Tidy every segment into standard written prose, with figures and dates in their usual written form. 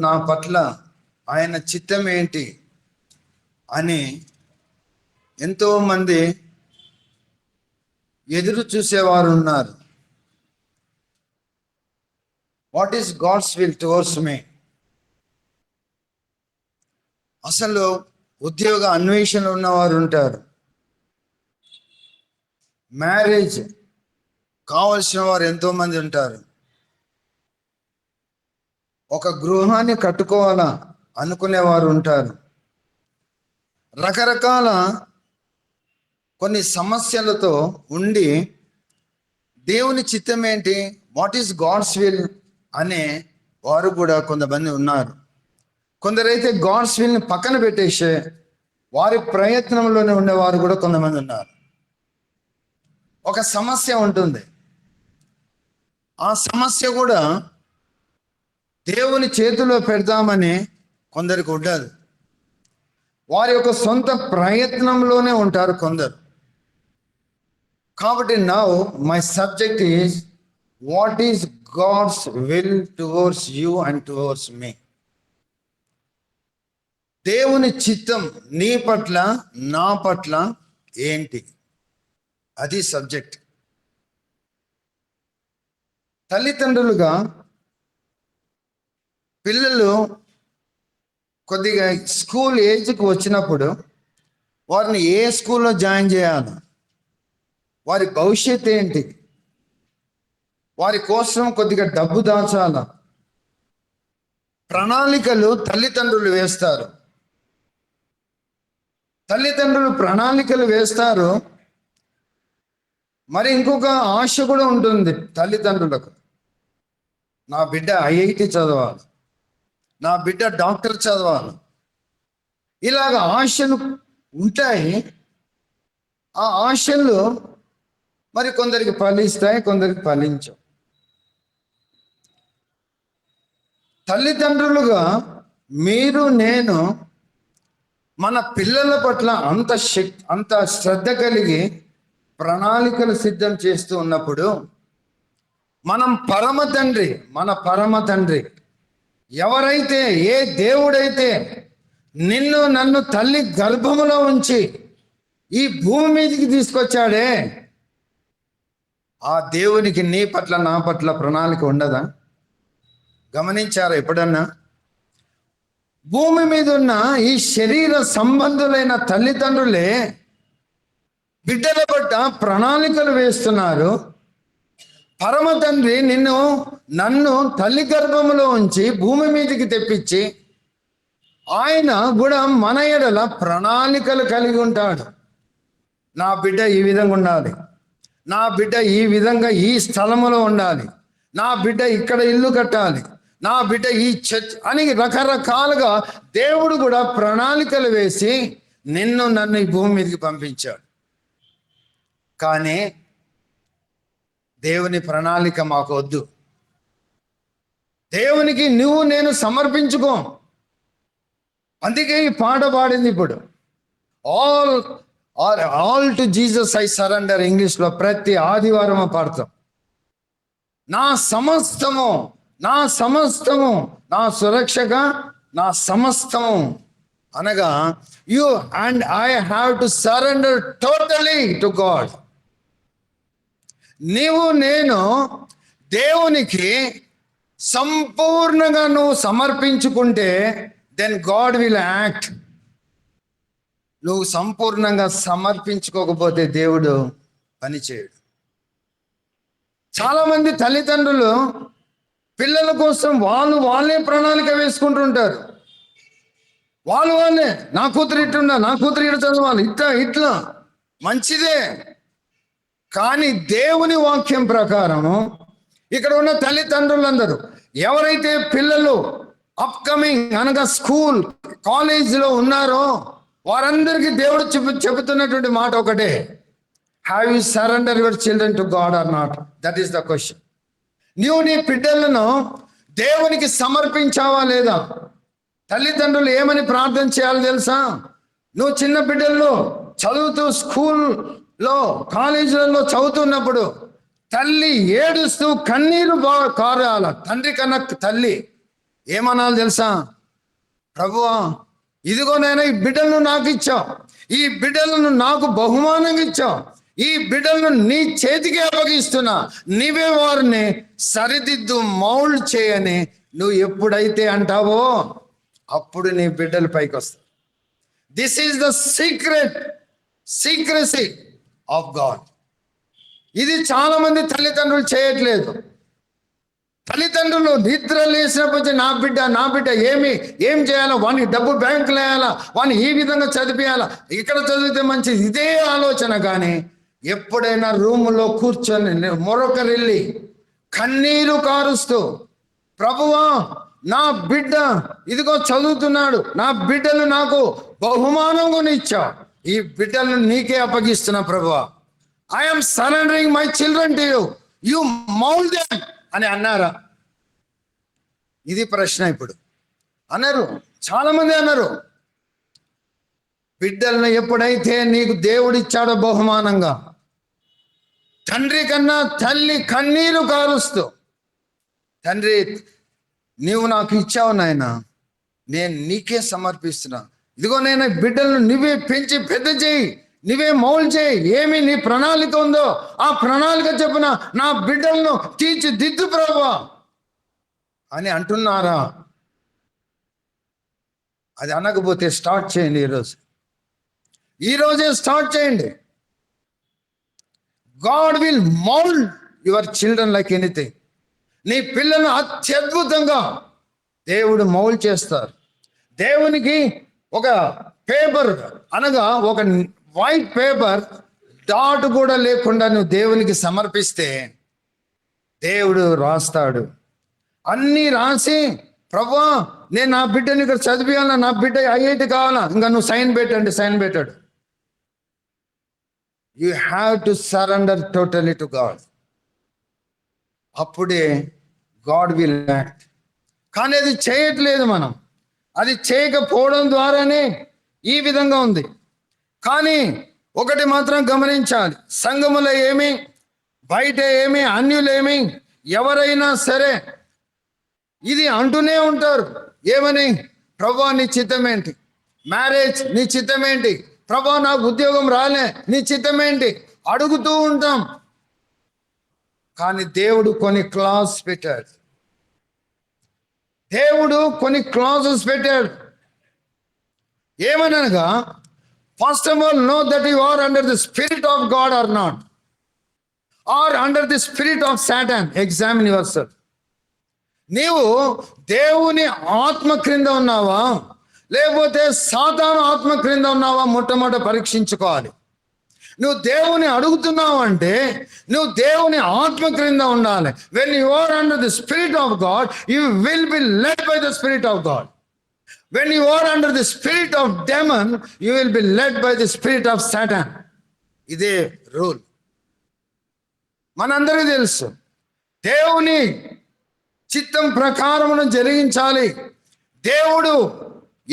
నా పట్ల ఆయన చిత్తం ఏంటి అని ఎంతోమంది ఎదురు చూసేవారు ఉన్నారు. What is God's will towards me? అసలు ఉద్యోగ అన్వేషణ ఉన్నవారు ఉంటారు. మ్యారేజ్ కావలసిన వారు ఎంతోమంది ఉంటారు. ఒక గృహాన్ని కట్టుకోవాలా అనుకునేవారు ఉంటారు. రకరకాల కొన్ని సమస్యలతో ఉండి దేవుని చిత్తం ఏంటి, వాట్ ఈస్ గాడ్స్ విల్ అనే వారు కూడా కొంతమంది ఉన్నారు. కొందరైతే గాడ్స్ విల్ని పక్కన పెట్టేసే వారి ప్రయత్నంలోనే ఉండేవారు కూడా కొంతమంది ఉన్నారు. ఒక సమస్య ఉంటుంది, ఆ సమస్య కూడా దేవుని చేతిలో పెడతామని కొందరికి ఉండదు. వారి యొక్క సొంత ప్రయత్నంలోనే ఉంటారు కొందరు. కాబట్టి now my subject is what is God's will towards you and towards me. దేవుని చిత్తం నీ పట్ల నా పట్ల ఏంటి, అది సబ్జెక్ట్. తల్లిదండ్రులుగా పిల్లలు కొద్దిగా స్కూల్ ఏజ్కి వచ్చినప్పుడు వారిని ఏ స్కూల్లో జాయిన్ చేయాలి, వారి భవిష్యత్ ఏంటి, వారి కోసం కొద్దిగా డబ్బు దాచాల, ప్రణాళికలు తల్లిదండ్రులు వేస్తారు. తల్లిదండ్రులు ప్రణాళికలు వేస్తారు. మరి ఇంకొక ఆశ కూడా ఉంటుంది తల్లిదండ్రులకు. నా బిడ్డ ఐఐటి చదవాలి, నా బిడ్డ డాక్టర్ చదవాలి. ఇలాగ ఆశలు ఉంటాయి. ఆ ఆశలు మరి కొందరికి ఫలిస్తాయి, కొందరికి ఫలించవు. తల్లిదండ్రులుగా మీరు నేను మన పిల్లల పట్ల అంత శ్రద్ధ కలిగి ప్రణాళికలు సిద్ధం చేస్తూ ఉన్నప్పుడు మన పరమ తండ్రి ఎవరైతే, ఏ దేవుడైతే నిన్ను నన్ను తల్లి గర్భములో ఉంచి ఈ భూమి మీదకి తీసుకొచ్చాడే, ఆ దేవునికి నీ పట్ల నా పట్ల ప్రణాళిక ఉండదా? గమనించారా ఎప్పుడన్నా? భూమి మీద ఉన్న ఈ శరీర సంబంధులైన తల్లిదండ్రులే బిడ్డల పట్ల ప్రణాళికలు వేస్తున్నారు. పరమ తండ్రి నన్ను తల్లి గర్భములో ఉంచి భూమి మీదకి తెప్పించి ఆయన కూడా మన ఎడల ప్రణాళికలు కలిగి ఉంటాడు. నా బిడ్డ ఈ విధంగా ఉండాలి, నా బిడ్డ ఈ విధంగా ఈ స్థలములో ఉండాలి, నా బిడ్డ ఇక్కడ ఇల్లు కట్టాలి, నా బిడ్డ ఈ చర్చ్ అని రకరకాలుగా దేవుడు కూడా ప్రణాళికలు వేసి నన్ను ఈ భూమి మీదకి పంపించాడు. కానీ దేవుని ప్రణాళిక మాకు వద్దు. దేవునికి నేను సమర్పించుకో. అందుకే ఈ పాట పాడింది ఇప్పుడు, all to Jesus I surrender. ఇంగ్లీష్లో ప్రతి ఆదివారం పాడతాం. నా సమస్తము, నా సురక్షగా నా సమస్తము అనగా you and I have to surrender totally to God. నేను దేవునికి సంపూర్ణంగా నువ్వు సమర్పించుకుంటే దెన్ గాడ్ విల్ యాక్ట్. నువ్వు సంపూర్ణంగా సమర్పించుకోకపోతే దేవుడు పనిచేయడు. చాలామంది తల్లిదండ్రులు పిల్లల కోసం వాళ్ళే ప్రణాళిక వేసుకుంటుంటారు. వాళ్ళే నా కూతురు ఇట్టుండా, నా కూతురు ఇటు చదవాలి, ఇట్లా మంచిదే. కానీ దేవుని వాక్యం ప్రకారము ఇక్కడ ఉన్న తల్లిదండ్రులందరూ ఎవరైతే పిల్లలు అప్కమింగ్ అనగా స్కూల్ కాలేజీలో ఉన్నారో వారందరికీ దేవుడు చెబుతున్నటువంటి మాట ఒకటే, have you surrender your children to God or not? That is the question. నీవు నీ బిడ్డలను దేవునికి సమర్పించావా లేదా? తల్లిదండ్రులు ఏమని ప్రార్థన చేయాలో తెలుసా? నువ్వు చిన్న బిడ్డల్లో చదువుతూ స్కూల్లో కాలేజీలలో చదువుతున్నప్పుడు తల్లి ఏడుస్తూ కన్నీరు కారాల, తండ్రి కన్నా తల్లి ఏమనాలి తెలుసా? ప్రభువా, ఇదిగో నేను ఈ బిడ్డలను నాకు ఇచ్చావు, ఈ బిడ్డలను నాకు బహుమానంగా ఇచ్చావు, ఈ బిడ్డలను నీ చేతికి అప్పగిస్తున్నా, నీవే వారిని సరిదిద్దు, మౌల్డ్ చేయని నువ్వు ఎప్పుడైతే అంటావో అప్పుడు నీ బిడ్డలు పైకి వస్తారు. This is the secrecy of God. ఇది చాలా మంది తల్లిదండ్రులు చేయట్లేదు. తల్లిదండ్రులు నిద్ర లేచినప్పుడు నా బిడ్డ ఏం చేయాలా, వాడిని డబ్బు బ్యాంకులో వేయాలా, వాడిని ఈ విధంగా చదివియాలా, ఇక్కడ చదివితే మంచిది, ఇదే ఆలోచన. కానీ ఎప్పుడైనా రూములో కూర్చొని మరొకరిల్లి కన్నీరు కారుస్తూ, ప్రభువా నా బిడ్డ ఇదిగో చదువుతున్నాడు, నా బిడ్డలు నాకు బహుమానంగా ఇచ్చావు, ఈ బిడ్డలను నీకే అప్పగిస్తున్నా ప్రభువా, I'm surrendering my children to you, you mould them అని అన్నారా? ఇది ప్రశ్న. ఇప్పుడు అన్నారు, చాలా మంది అన్నారు. బిడ్డలను ఎప్పుడైతే నీకు దేవుడిచ్చాడో బహుమానంగా, తండ్రి కన్నా తల్లి కన్నీరు కారుస్తూ, తండ్రి నీవు నాకు ఇచ్చావు నాయన, నేను నీకే సమర్పిస్తున్నా, ఇదిగో నేను బిడ్డలను నువ్వే పెంచి పెద్ద చేయి, నువ్వే మౌల్ చేయి, ఏమి నీ ప్రణాళిక ఉందో ఆ ప్రణాళిక చెప్పున నా బిడ్డలను తీర్చిదిద్దు ప్రభువా అని అంటున్నారా? అది అనకపోతే స్టార్ట్ చేయండి. ఈరోజే స్టార్ట్ చేయండి. God will mould your children like anything. నీ పిల్లలను అత్యద్భుతంగా దేవుడు మౌల్డ్ చేస్తారు. దేవునికి ఒక పేపర్ అనగా ఒక వైట్ పేపర్ డాట్ కూడా లేకుండా నువ్వు దేవునికి సమర్పిస్తే దేవుడు రాస్తాడు. అన్నీ రాసి, ప్రభువా నేను నా బిడ్డని ఇక్కడ చదివియాలా, నా బిడ్డ ఐఐటి కావాలా, ఇంకా నువ్వు సైన్ పెట్టాడు. You have to surrender totally to God. అప్పుడే గాడ్ విల్ యాక్ట్. కానీ అది చేయట్లేదు మనం. అది చేయకపోవడం ద్వారానే ఈ విధంగా ఉంది. కానీ ఒకటి మాత్రం గమనించాలి, సంఘములో ఏమి, బయట ఏమి, అన్యులేమి, ఎవరైనా సరే ఇది అంటూనే ఉంటారు. ఏమని? ప్రభువా నీ చిత్తమేంటి, మ్యారేజ్ నీ చిత్తమేంటి, ప్రభువా నాకు ఉద్యోగం రాలే నీ చిత్తమేంటి అడుగుతూ ఉంటాం. కానీ దేవుడు కొన్ని క్లాస్ పెట్టాడు. దేవుడు కొన్ని క్లాజెస్ పెట్టాడు. ఏమనగా, first of all know that you are under the spirit of God or not, or under the spirit of Satan. Examine yourself. నీవు దేవుని ఆత్మ క్రింద ఉన్నావా, లేకపోతే సాతాను ఆత్మ క్రింద ఉన్నావా? మొట్టమొదట పరీక్షించుకోవాలి. నువ్వు దేవుని అడుగుతున్నావు అంటే నువ్వు దేవుని ఆత్మ క్రింద ఉండాలి. When you are under the spirit of God, you will be led by the spirit of God. When you are under the spirit of demon, you will be led by the spirit of Satan. ఇదే rule. మనందరికీ తెలుసు, దేవుని చిత్తం ప్రకారమును జరిగించాలి. దేవుడు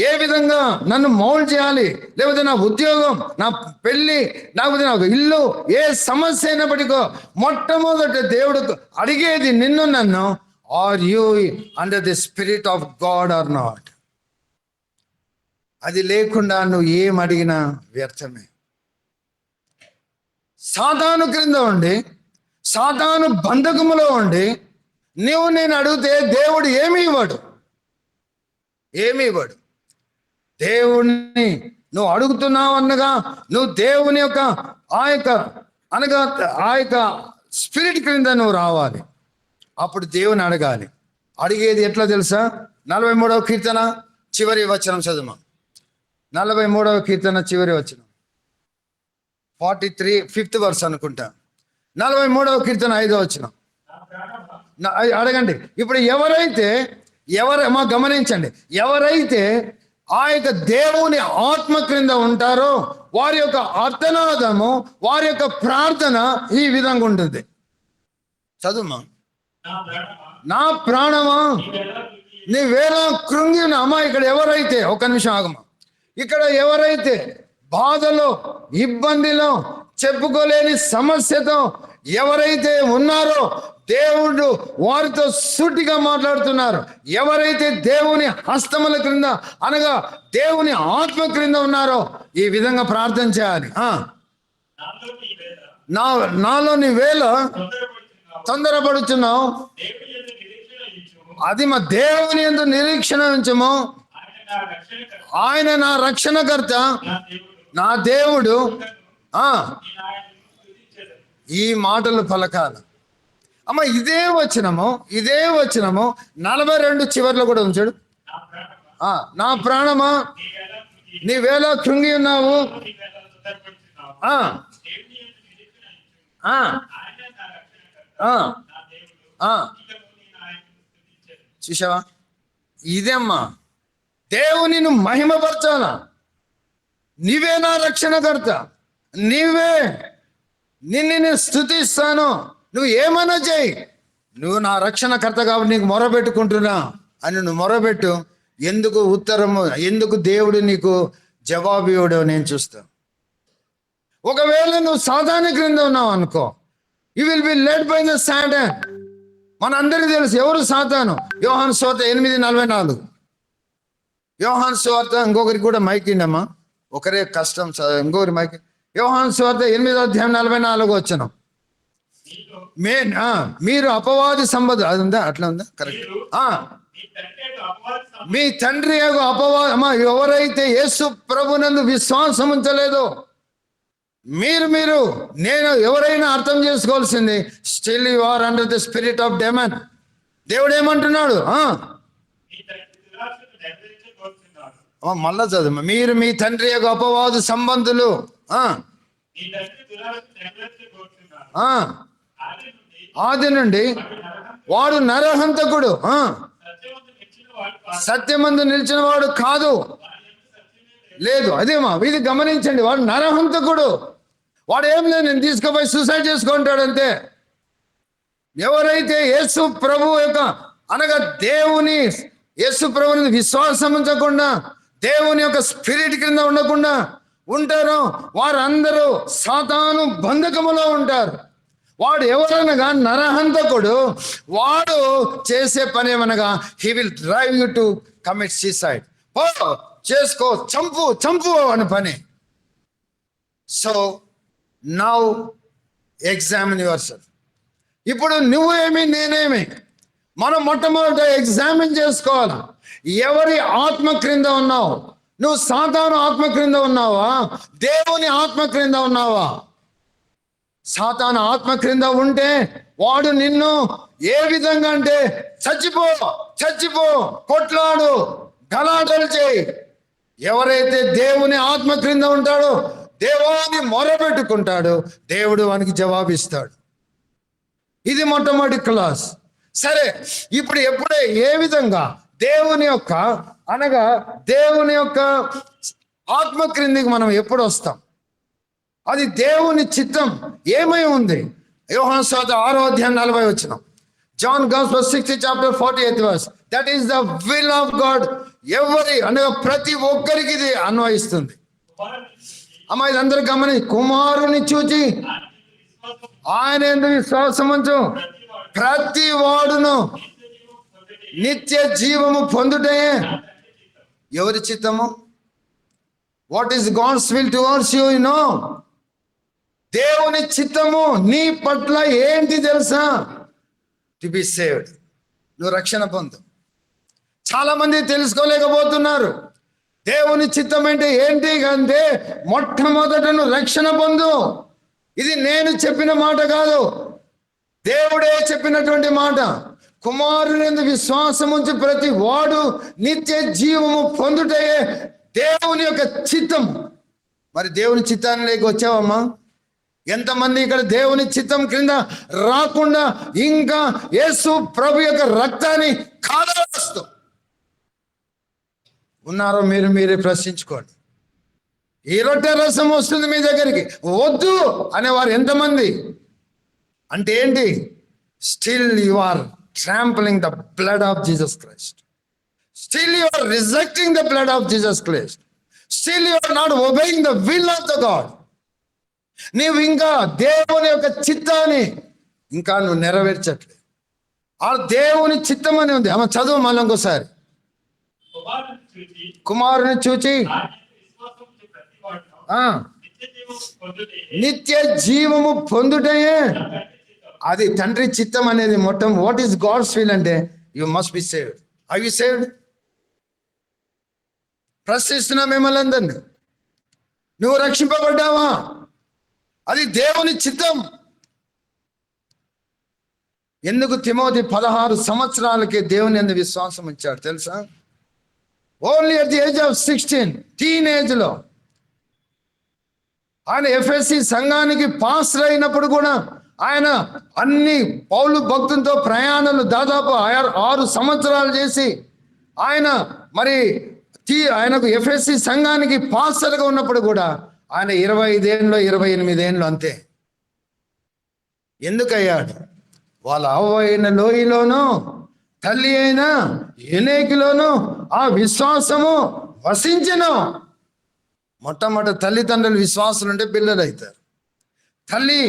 ఏ విధంగా నన్ను mould చేయాలి, లేకపోతే నా ఉద్యోగం, నా పెళ్ళి, లేకపోతే నాకు ఇల్లు, ఏ సమస్య అయినప్పటికో మొట్టమొదట దేవుడు అడిగేది నిన్ను నన్ను, are you under the spirit of God or not. అది లేకుండా నువ్వు ఏం అడిగినా వ్యర్థమే. సాతాను క్రింద ఉండి, సాతాను బంధకములో ఉండి నేను అడిగితే దేవుడు ఏమి ఇవ్వడు. దేవుణ్ణి నువ్వు అడుగుతున్నావు అనగా నువ్వు దేవుని యొక్క ఆ యొక్క స్పిరిట్ క్రింద నువ్వు రావాలి. అప్పుడు దేవుని అడగాలి. అడిగేది ఎట్లా తెలుసా? 43వ కీర్తన చివరి వచనం చదువు. 43వ కీర్తన చివరి వచనం, 43 5th verse అనుకుంటా. 43వ కీర్తన 5వ వచనం అడగండి. ఇప్పుడు మా గమనించండి, ఎవరైతే ఆ యొక్క దేవుని ఆత్మ క్రింద ఉంటారో వారి యొక్క అర్థనాదము, వారి యొక్క ప్రార్థన ఈ విధంగా ఉంటుంది. చదువుమా. నా ప్రాణమా నీవేలా కృంగిన అమ్మా. ఇక్కడ ఎవరైతే, ఒక నిమిషం ఆగమా, ఇక్కడ ఎవరైతే బాధలో, ఇబ్బందిలో, చెప్పుకోలేని సమస్యతో ఎవరైతే ఉన్నారో దేవుడు వారితో సూటిగా మాట్లాడుతున్నారు. ఎవరైతే దేవుని హస్తముల క్రింద అనగా దేవుని ఆత్మ క్రింద ఉన్నారో ఈ విధంగా ప్రార్థన చేయాలి. నాలో నీ వేళ తొందరపడుచున్నావు, అది మా దేవుని యందు నిరీక్షణ ఉంచము. ఆయన నా రక్షణకర్త, నా దేవుడు. ఈ మాటలు పలకాలి. అమ్మ ఇదే వచనము 42 చివర్లో కూడా ఉంచాడు. నా ప్రాణమా నీవేళ కృంగి ఉన్నావు, చూసావా? ఇదేమ్మా దేవుని నువ్వు మహిమపరచాలా. నీవే నా రక్షణకర్త, నీవే, నిన్ను నేను స్తుతిస్తాను. నువ్వు ఏమైనా చేయి, నువ్వు నా రక్షణకర్త కాబట్టి నీకు మొరబెట్టుకుంటున్నా అని నువ్వు మొరబెట్టు. ఎందుకు ఉత్తరము, ఎందుకు దేవుడు నీకు జవాబు ఇవ్వడో నేను చూస్తాను. ఒకవేళ నువ్వు సాతాను క్రింద ఉన్నావు అనుకో, you will be led by the Satan. మనందరికీ తెలుసు ఎవరు సాతాను. యోహాను సువార్త 8:44. యోహాను సువార్త, ఇంకొకరికి కూడా మైక్ ఇండమ్మా, ఒకరే కష్టం, ఇంకొకరి మైక్. యోహాను సువార్త 8:44 వచ్చిన మీరు అపవాది సంబంధం, అది ఉందా? అట్లా ఉందా? కరెక్ట్. మీ తండ్రి అపవాదమా, ఎవరైతే యేసు ప్రభునందు విశ్వాసం ఉంచలేదో మీరు నేను ఎవరైనా అర్థం చేసుకోవాల్సింది, still you are under the spirit of demon. దేవుడు ఏమంటున్నాడు? మళ్ళా చదువు. మీరు మీ తండ్రి యొక్క అపవాదు సంబంధులు. ఆది నుండి వాడు నరహంతకుడు, సత్యమందు నిలిచిన వాడు కాదు. లేదు, అదేమా ఇది గమనించండి. వాడు నరహంతకుడు. వాడు ఏం లేదు, నేను తీసుకుపోయి సూసైడ్ చేసుకుంటాడంతే. ఎవరైతే యేసు ప్రభు యొక్క అనగా యేసు ప్రభుని విశ్వాసం ఉంచకుండా దేవుని యొక్క స్పిరిట్ కింద ఉండకుండా ఉంటారో వారందరూ సాతాను బంధకములో ఉంటారు. వాడు ఎవరనగా నరహంతకుడు. వాడు చేసే పని ఏమనగా he will drive you to commit suicide. చేసుకో, చంపు అని పని. So now examine your self. ఇప్పుడు నువ్వేమి నేనేమి మనం మొట్టమొదట ఎగ్జామిన్ చేసుకోవాలి. ఎవరి ఆత్మ క్రింద ఉన్నావు? నువ్వు సాతాను ఆత్మ క్రింద ఉన్నావా, దేవుని ఆత్మ క్రింద ఉన్నావా? సాతాను ఆత్మ క్రింద ఉంటే వాడు నిన్ను ఏ విధంగా అంటే చచ్చిపో, కొట్లాడు, గలాటలు చేయి. ఎవరైతే దేవుని ఆత్మ క్రింద ఉంటాడో దేవుని మొరబెట్టుకుంటాడు, దేవుడు వానికి జవాబిస్తాడు. ఇది మొట్టమొదటి క్లాస్. సరే, ఇప్పుడు ఎప్పుడే ఏ విధంగా దేవుని యొక్క ఆత్మ క్రిందికి మనం ఎప్పుడు వస్తాం? అది దేవుని చిత్తం ఏమై ఉంది? యోహాను సువార్త 6:40 John Gospel 60 chapter 48 verse. That is the will of God. ఎవరి అనగా ప్రతి ఒక్కరికి ఇది అన్వయిస్తుంది. అమ్మా ఇదందరూ గమని, కుమారుని చూచి ఆయన యందు విశ్వాసం ఉంచు ప్రతి వాడును నిత్య జీవము పొందుటే ఎవరి చిత్తము? What is God's will towards you? You know, దేవుని చిత్తము నీ పట్ల ఏంటి తెలుసా? టు బి సేవ్డ్, నువ్వు రక్షణ పొందు. చాలా మంది తెలుసుకోలేకపోతున్నారు. దేవుని చిత్తం అంటే ఏంటి అంటే మొట్టమొదట నువ్వు రక్షణ పొందు. ఇది నేను చెప్పిన మాట కాదు, దేవుడే చెప్పినటువంటి మాట. కుమారుని విశ్వాసం ఉంచి ప్రతి వాడు నిత్య జీవము పొందుటే దేవుని యొక్క చిత్తం. మరి దేవుని చిత్తానికి వచ్చావమ్మా? ఎంతమంది ఇక్కడ దేవుని చిత్తం క్రింద రాకుండా ఇంకా యేసు ప్రభు యొక్క రక్తాన్ని కాదరుస్తూ ఉన్నారో మీరే ప్రశ్నించుకోండి. ఈ రొట్టె రసం వస్తుంది మీ దగ్గరికి, వద్దు అనేవారు ఎంతమంది? అంటే ఏంటి? Still you are trampling the blood of Jesus Christ. Still you are rejecting the blood of Jesus Christ. Still you are not obeying the will of the God. నీవు ఇంకా దేవుని యొక్క చిత్తాన్ని ఇంకా నువ్వు నెరవేర్చట్లేదు. ఆ దేవుని చిత్తం అని ఉంది. ఆమె చదువు మళ్ళీ ఇంకోసారి. కుమారుని చూచి నిత్య జీవము పొందుటయే అది తండ్రి చిత్తం అనేది. మొత్తం వాట్ ఈస్ గాడ్స్ విల్ అంటే you must be saved. Are you saved? ప్రశ్నిస్తున్నా మిమ్మల్ని అందరినీ, నువ్వు రక్షింపబడ్డావా? అది దేవుని చిత్తం. ఎందుకు తిమోతి 16 సంవత్సరాలకే దేవుని యందు విశ్వాసం ఇచ్చాడు తెలుసా? Only at the age of 16, teenage లో ఆయన ఎఫ్ఎస్సి సంఘానికి పాస్టర్ అయినప్పుడు కూడా ఆయన అన్ని పౌలు భక్తులతో ప్రయాణాలు దాదాపు 6 సంవత్సరాలు చేసి ఆయన ఆయనకు ఎఫ్ఎస్సి సంఘానికి పాస్టర్గా ఉన్నప్పుడు కూడా ఆయన 25 ఏళ్ళు 28 ఏళ్ళు అంతే. ఎందుకయ్యాడు? వాళ్ళ అవ్వ అయిన లోయలోనూ తల్లి అయిన ఎనేకిలోనూ ఆ విశ్వాసము వసించెను. మొట్టమొదటి తల్లిదండ్రులు విశ్వాసులు ఉంటే పిల్లలు అవుతారు. తల్లి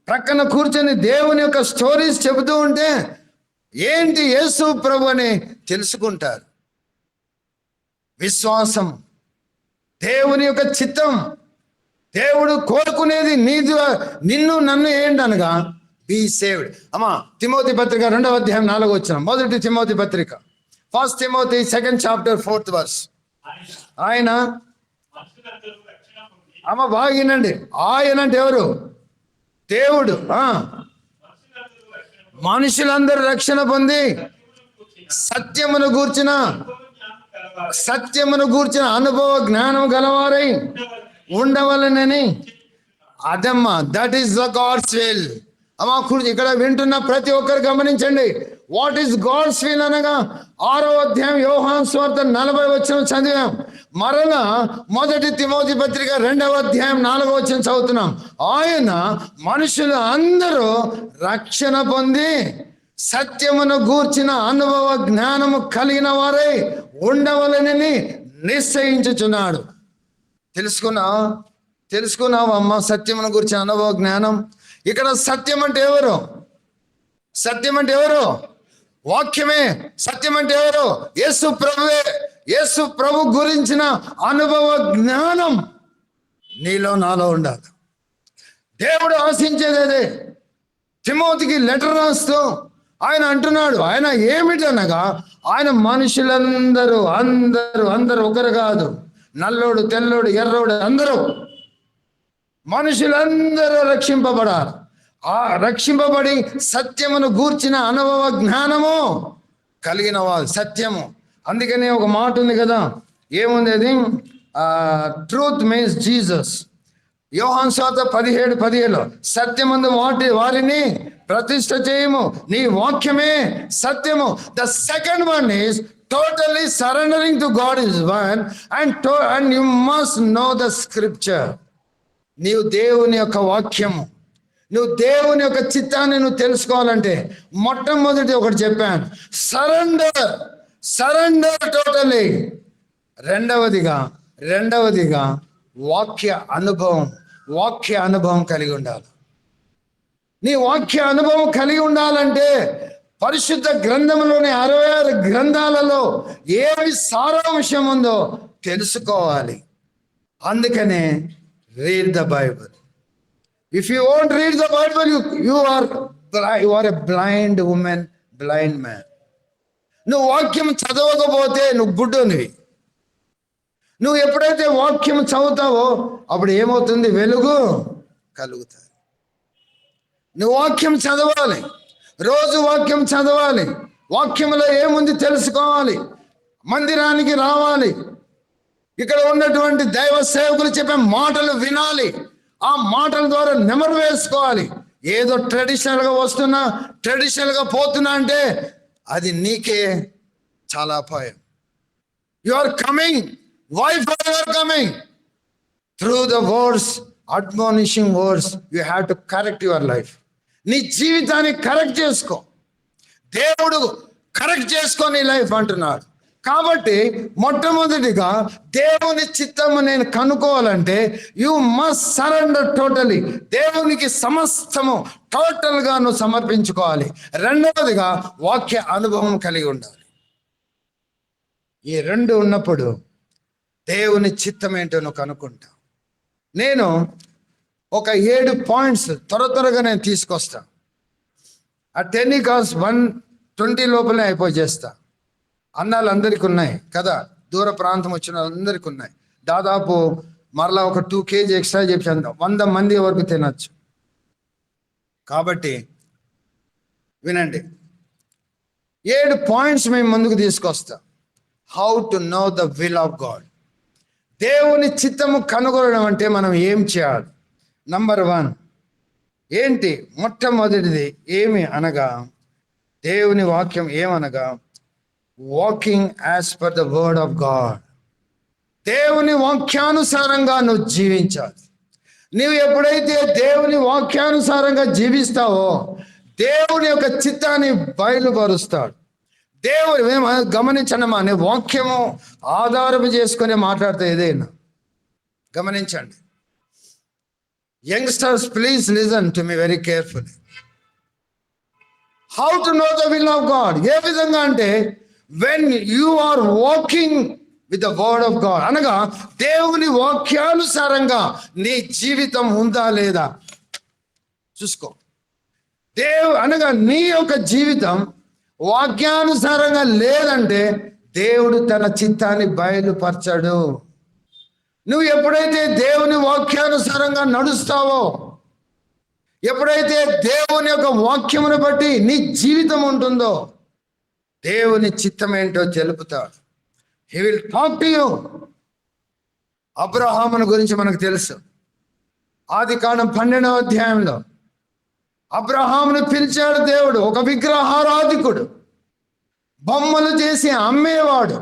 ప్రక్కన కూర్చొని దేవుని యొక్క స్టోరీస్ చెబుతూ ఉంటే ఏంటి యేసు ప్రభు అని తెలుసుకుంటారు. విశ్వాసం దేవుని యొక్క చిత్తం. దేవుడు కోరుకునేది నిన్ను నన్ను ఏంటనగా బీ సేవ్డ్. అమ్మా తిమోతి పత్రిక 2వ అధ్యాయం 4వ వచనం. మొదటి తిమోతి పత్రిక 1 Timothy 2nd chapter 4th verse. ఆయన అమ్మ బాగినండి. ఆయన అంటే ఎవరు? దేవుడు. మనుషులందరూ రక్షణ పొంది సత్యమును గూర్చిన అనుభవ జ్ఞానం గలవారై ఉండవలనని. అదమ్మా, that is the God's will. అమ్మా ఇక్కడ వింటున్న ప్రతి ఒక్కరు గమనించండి. వాట్ ఈస్ గాడ్స్ విల్ అనగా 6వ అధ్యాయం యోహాను సువార్త 40వ వచనం చదివాం. మరలా మొదటి తిమోతి పత్రిక 2వ అధ్యాయం 4వ వచనం చదువుతున్నాం. ఆయన మనుషులు అందరూ రక్షణ పొంది సత్యమును గూర్చిన అనుభవ జ్ఞానము కలిగిన వారై ఉండవలనని నిశ్చయించుచున్నాడు. తెలుసుకున్నావమ్మా సత్యమును గురించి అనుభవ జ్ఞానం? ఇక్కడ సత్యం అంటే ఎవరు? సత్యం అంటే ఎవరు? వాక్యమే. సత్యం అంటే ఎవరు? యేసు ప్రభువే. యేసు ప్రభు గురించిన అనుభవ జ్ఞానం నీలో నాలో ఉండాలి. దేవుడు ఆశించేది అదే. తిమోతికి లెటర్ రాస్తూ ఆయన అంటున్నాడు, ఆయన ఏమిటనగా ఆయన మనుషులందరూ అందరూ ఒకరు కాదు, నల్లోడు తెల్లోడు ఎర్రోడు అందరూ మనుషులందరూ రక్షింపబడాలి. ఆ రక్షింపబడి సత్యమును గూర్చిన అనుభవ జ్ఞానము కలిగిన వారు. సత్యము అందుకనే ఒక మాట ఉంది కదా, ఏముంది అది? Truth means Jesus. యోహాను సువార్త 17:17 సత్యమందు వారిని ప్రతిష్ఠ చేయము, నీ వాక్యమే సత్యము. The second one is totally surrendering to God is one, and you must know the scripture. నీవు దేవుని యొక్క వాక్యము, నువ్వు దేవుని యొక్క చిత్తాన్ని నువ్వు తెలుసుకోవాలంటే మొట్టమొదటి ఒకటి చెప్పాను, సరెండర్ టోటలీ. రెండవదిగా వాక్య అనుభవం కలిగి ఉండాలి. నీ వాక్య అనుభవం కలిగి ఉండాలంటే పరిశుద్ధ గ్రంథంలోని 66 గ్రంథాలలో ఏమి సారాంశం ఉందో తెలుసుకోవాలి. అందుకనే read the Bible. If you won't read the Bible, you are a blind woman, blind man. నువ్వు వాక్యం చదవకపోతే నువ్వు గుడ్డునివి. నువ్వు ఎప్పుడైతే వాక్యం చదువుతావో అప్పుడు ఏమవుతుంది? వెలుగు కలుగుతుంది. నువ్వు వాక్యం చదవాలి, రోజు వాక్యం చదవాలి, వాక్యంలో ఏముంది తెలుసుకోవాలి, మందిరానికి రావాలి, ఇక్కడ ఉన్నటువంటి దైవ సేవకులు చెప్పే మాటలు వినాలి, ఆ మాటల ద్వారా నెమరు వేసుకోవాలి. ఏదో ట్రెడిషనల్గా వస్తున్నా ట్రెడిషనల్గా పోతున్నా అంటే అది నీకే చాలా అపాయం. You are coming. Why for you are coming? Through the words, admonishing words, you have to correct your life. నీ జీవితాన్ని కరెక్ట్ చేసుకో. దేవుడు కరెక్ట్ చేసుకో నీ లైఫ్ అంటున్నాడు. కాబట్టి మొట్టమొదటిగా దేవుని చిత్తము నేను కనుక్కోవాలంటే యు మస్ట్ సరెండర్ టోటలీ. దేవునికి సమస్తము టోటల్గా నువ్వు సమర్పించుకోవాలి. రెండవదిగా వాక్య అనుభవం కలిగి ఉండాలి. ఈ రెండు ఉన్నప్పుడు దేవుని చిత్తం ఏంటో నువ్వు కనుక్కుంటావు. నేను ఒక 7 పాయింట్స్ త్వరగా నేను తీసుకొస్తా. ఆ 10:120 లోపలే అయిపోయి చేస్తా. అన్నాలు అందరికి ఉన్నాయి కదా, దూర ప్రాంతం వచ్చిన అందరికి ఉన్నాయి. దాదాపు మరలా ఒక 2 kg ఎక్స్ట్రా చెప్పాను, 100 మంది వరకు తినచ్చు. కాబట్టి వినండి, 7 పాయింట్స్ మేము ముందుకు తీసుకొస్తా. How to know the will of God. దేవుని చిత్తము కనుగొనడం అంటే మనం ఏం చేయాలి? నంబర్ 1 ఏంటి? మొట్టమొదటిది ఏమి అనగా, దేవుని వాక్యం ఏమనగా, walking as per the word of God. దేవుని వాక్యానుసారంగా నువ్వు జీవించాలి. నువ్వు ఎప్పుడైతే దేవుని వాక్యానుసారంగా జీవిస్తావో దేవుని యొక్క చిత్తాన్ని బయలుపరుస్తాడు. దేవుడు గమనించండి, నీ వాక్యము ఆధారం చేసుకుని మాట్లాడితే ఏదైనా గమనించండి. Youngsters, please listen to me very carefully. How to know the will of God. ఏ విధంగా అంటే, when you are walking with the word of God, అనగా దేవుని వాక్యానుసారంగా నీ జీవితం ఉందా లేదా చూసుకో. అనగా నీ యొక్క జీవితం వాక్యానుసారంగా లేదంటే దేవుడు తన చిత్తాన్ని బయలుపరచడు. నువ్వు ఎప్పుడైతే దేవుని వాక్యానుసారంగా నడుస్తావో, ఎప్పుడైతే దేవుని యొక్క వాక్యమును బట్టి నీ జీవితం ఉంటుందో, దేవుని చిత్తం ఏంటో తెలుపుతాడు. He will talk to you. అబ్రహామును గురించి మనకు తెలుసు. ఆదికాండం 12వ అధ్యాయంలో అబ్రహామును పిలిచాడు దేవుడు. ఒక విగ్రహారాధికుడు, బొమ్మలు చేసి అమ్మేవాడు.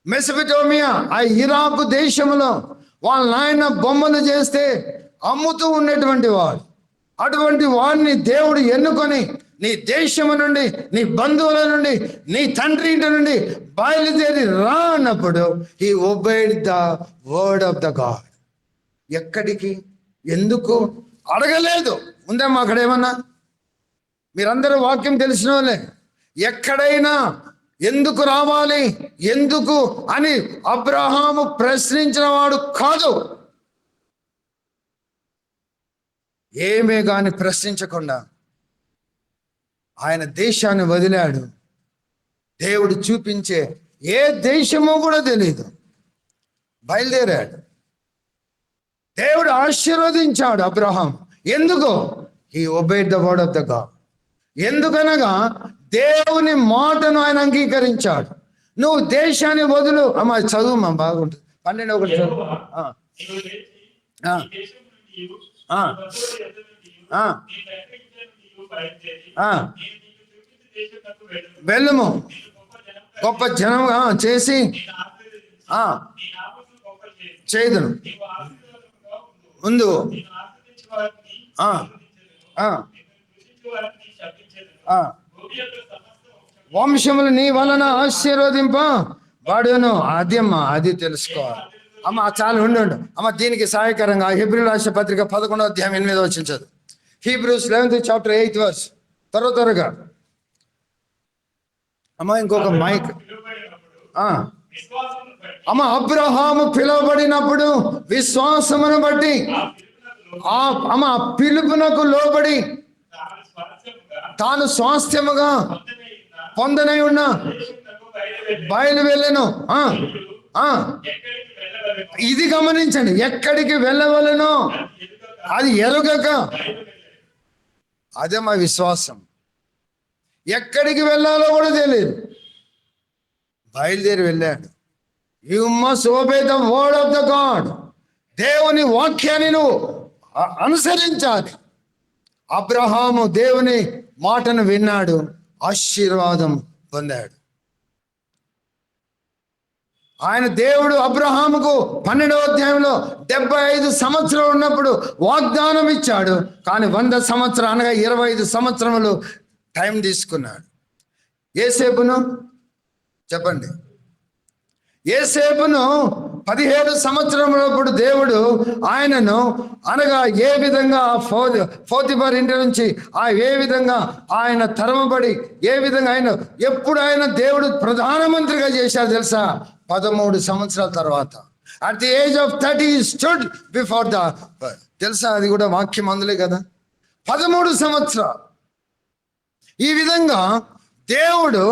మెసొపొటేమియా, ఆ ఇరాకు దేశంలో వాళ్ళ నాయన బొమ్మలు చేస్తే అమ్ముతూ ఉన్నటువంటి వాడు. అటువంటి వాడిని దేవుడు ఎన్నుకొని నీ దేశము నుండి, నీ బంధువుల నుండి, నీ తండ్రి ఇంటి నుండి బయలుదేరి రా అన్నప్పుడు he obeyed the word of the God. ఎక్కడికి, ఎందుకు అడగలేదు. ఉందేమా అక్కడ ఏమన్నా? మీరందరూ వాక్యం తెలిసిన వాళ్ళే. ఎక్కడైనా ఎందుకు రావాలి, ఎందుకు అని అబ్రహాము ప్రశ్నించిన వాడు కాదు. ఏమే గాని ప్రశ్నించకుండా ఆయన దేశాన్ని వదిలాడు. దేవుడు చూపించే ఏ దేశమో కూడా తెలియదు, బయలుదేరాడు. దేవుడు ఆశీర్వదించాడు అబ్రహాం. ఎందుకు? He obeyed the word of the God. ఎందుకనగా దేవుని మాటను ఆయన అంగీకరించాడు. నువ్వు దేశాన్ని వదులు. అమ్మా చదువు మా బాగుంటుంది. 12:1 చదువు. వెళ్ళము, గొప్ప జనంగా చేసి చేదును ముందు వంశములు నీ వలన ఆశీర్వదింప వాడును. అది అమ్మా, అది తెలుసుకోవాలి. అమ్మ చాలా ఉండు అమ్మ. దీనికి సహాయకరంగా హెబ్రీయుల రాసిన పత్రిక 11వ అధ్యాయం 8వ వచనం చదువు. Hebrews 11th chapter 8th verse. త్వరగా అమ్మ. ఇంకొక మైక్. అమ్మ, అబ్రహాము పిలువబడినప్పుడు విశ్వాసమును బట్టి అమ్మ పిలుపునకు లోబడి తాను స్వాస్థ్యముగా పొందనై ఉన్న బయలు వెళ్ళను. ఇది గమనించండి, ఎక్కడికి వెళ్ళవలనో అది ఎరుగక, అదే మా విశ్వాసం. ఎక్కడికి వెళ్ళాలో కూడా తెలియదు, బయలుదేరి వెళ్ళాడు. You must obey the word of the God. దేవుని వాక్యాన్ని నువ్వు అనుసరించాలి. అబ్రహాము దేవుని మాటను విన్నాడు, ఆశీర్వాదం పొందాడు. ఆయన దేవుడు అబ్రహాముకు 12వ అధ్యాయంలో 75 సంవత్సరాలు ఉన్నప్పుడు వాగ్దానం ఇచ్చాడు. కానీ 100 సంవత్సరాలు అనగా 25 సంవత్సరములు టైం తీసుకున్నాడు. ఏసేపును చెప్పండి, యేసేపును 17 సంవత్సరములప్పుడు దేవుడు ఆయనను అనగా ఏ విధంగా పోతిఫర్ ఇంటి నుంచి ఏ విధంగా ఆయన తరమబడి ఏ విధంగా ఎప్పుడు ఆయన దేవుడు ప్రధానమంత్రిగా చేశారు తెలుసా? 13 సంవత్సరాల తర్వాత. At the age of 30 stood before the, తెలుసా? అది కూడా వాక్యం అందులే కదా. 13 సంవత్సరాలు. ఈ విధంగా దేవునిలో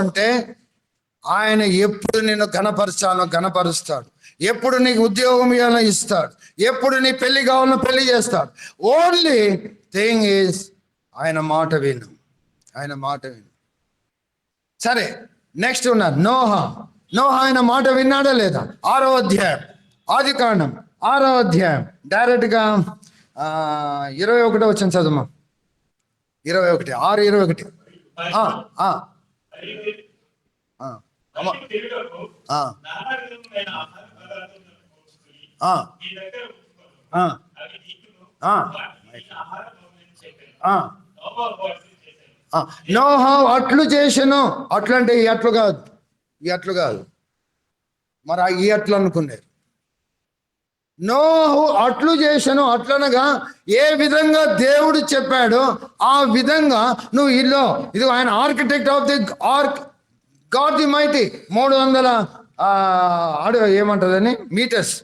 అంటే ఆయన ఎప్పుడు నిన్ను ఘనపరుస్తాడు, ఎప్పుడు నీకు ఉద్యోగం ఇవ్వాలో ఇస్తాడు, ఎప్పుడు నీ పెళ్లి కావాలో పెళ్లి చేస్తాడు. ఓన్లీ థింగ్ ఈజ్ ఆయన మాట విను. సరే, నెక్స్ట్ ఉన్నారు నోహా ఆయన మాట విన్నాడా లేదా? 6వ అధ్యాయం ఆదికాండం 6వ అధ్యాయం డైరెక్ట్గా 21 వచ్చిన చదువు. 21 6:21. నోహా అట్లు చేసెను. అట్లు అంటే ఈ అట్లు కాదు, మరి ఈ అట్లు అనుకున్నారు. నోహు అట్లు చేసెను, అట్లనగా ఏ విధంగా దేవుడు చెప్పాడో ఆ విధంగా నువ్వు ఇది ఆయన architect of the ark God the mighty. 300 ఏమంటుందని మీటర్స్,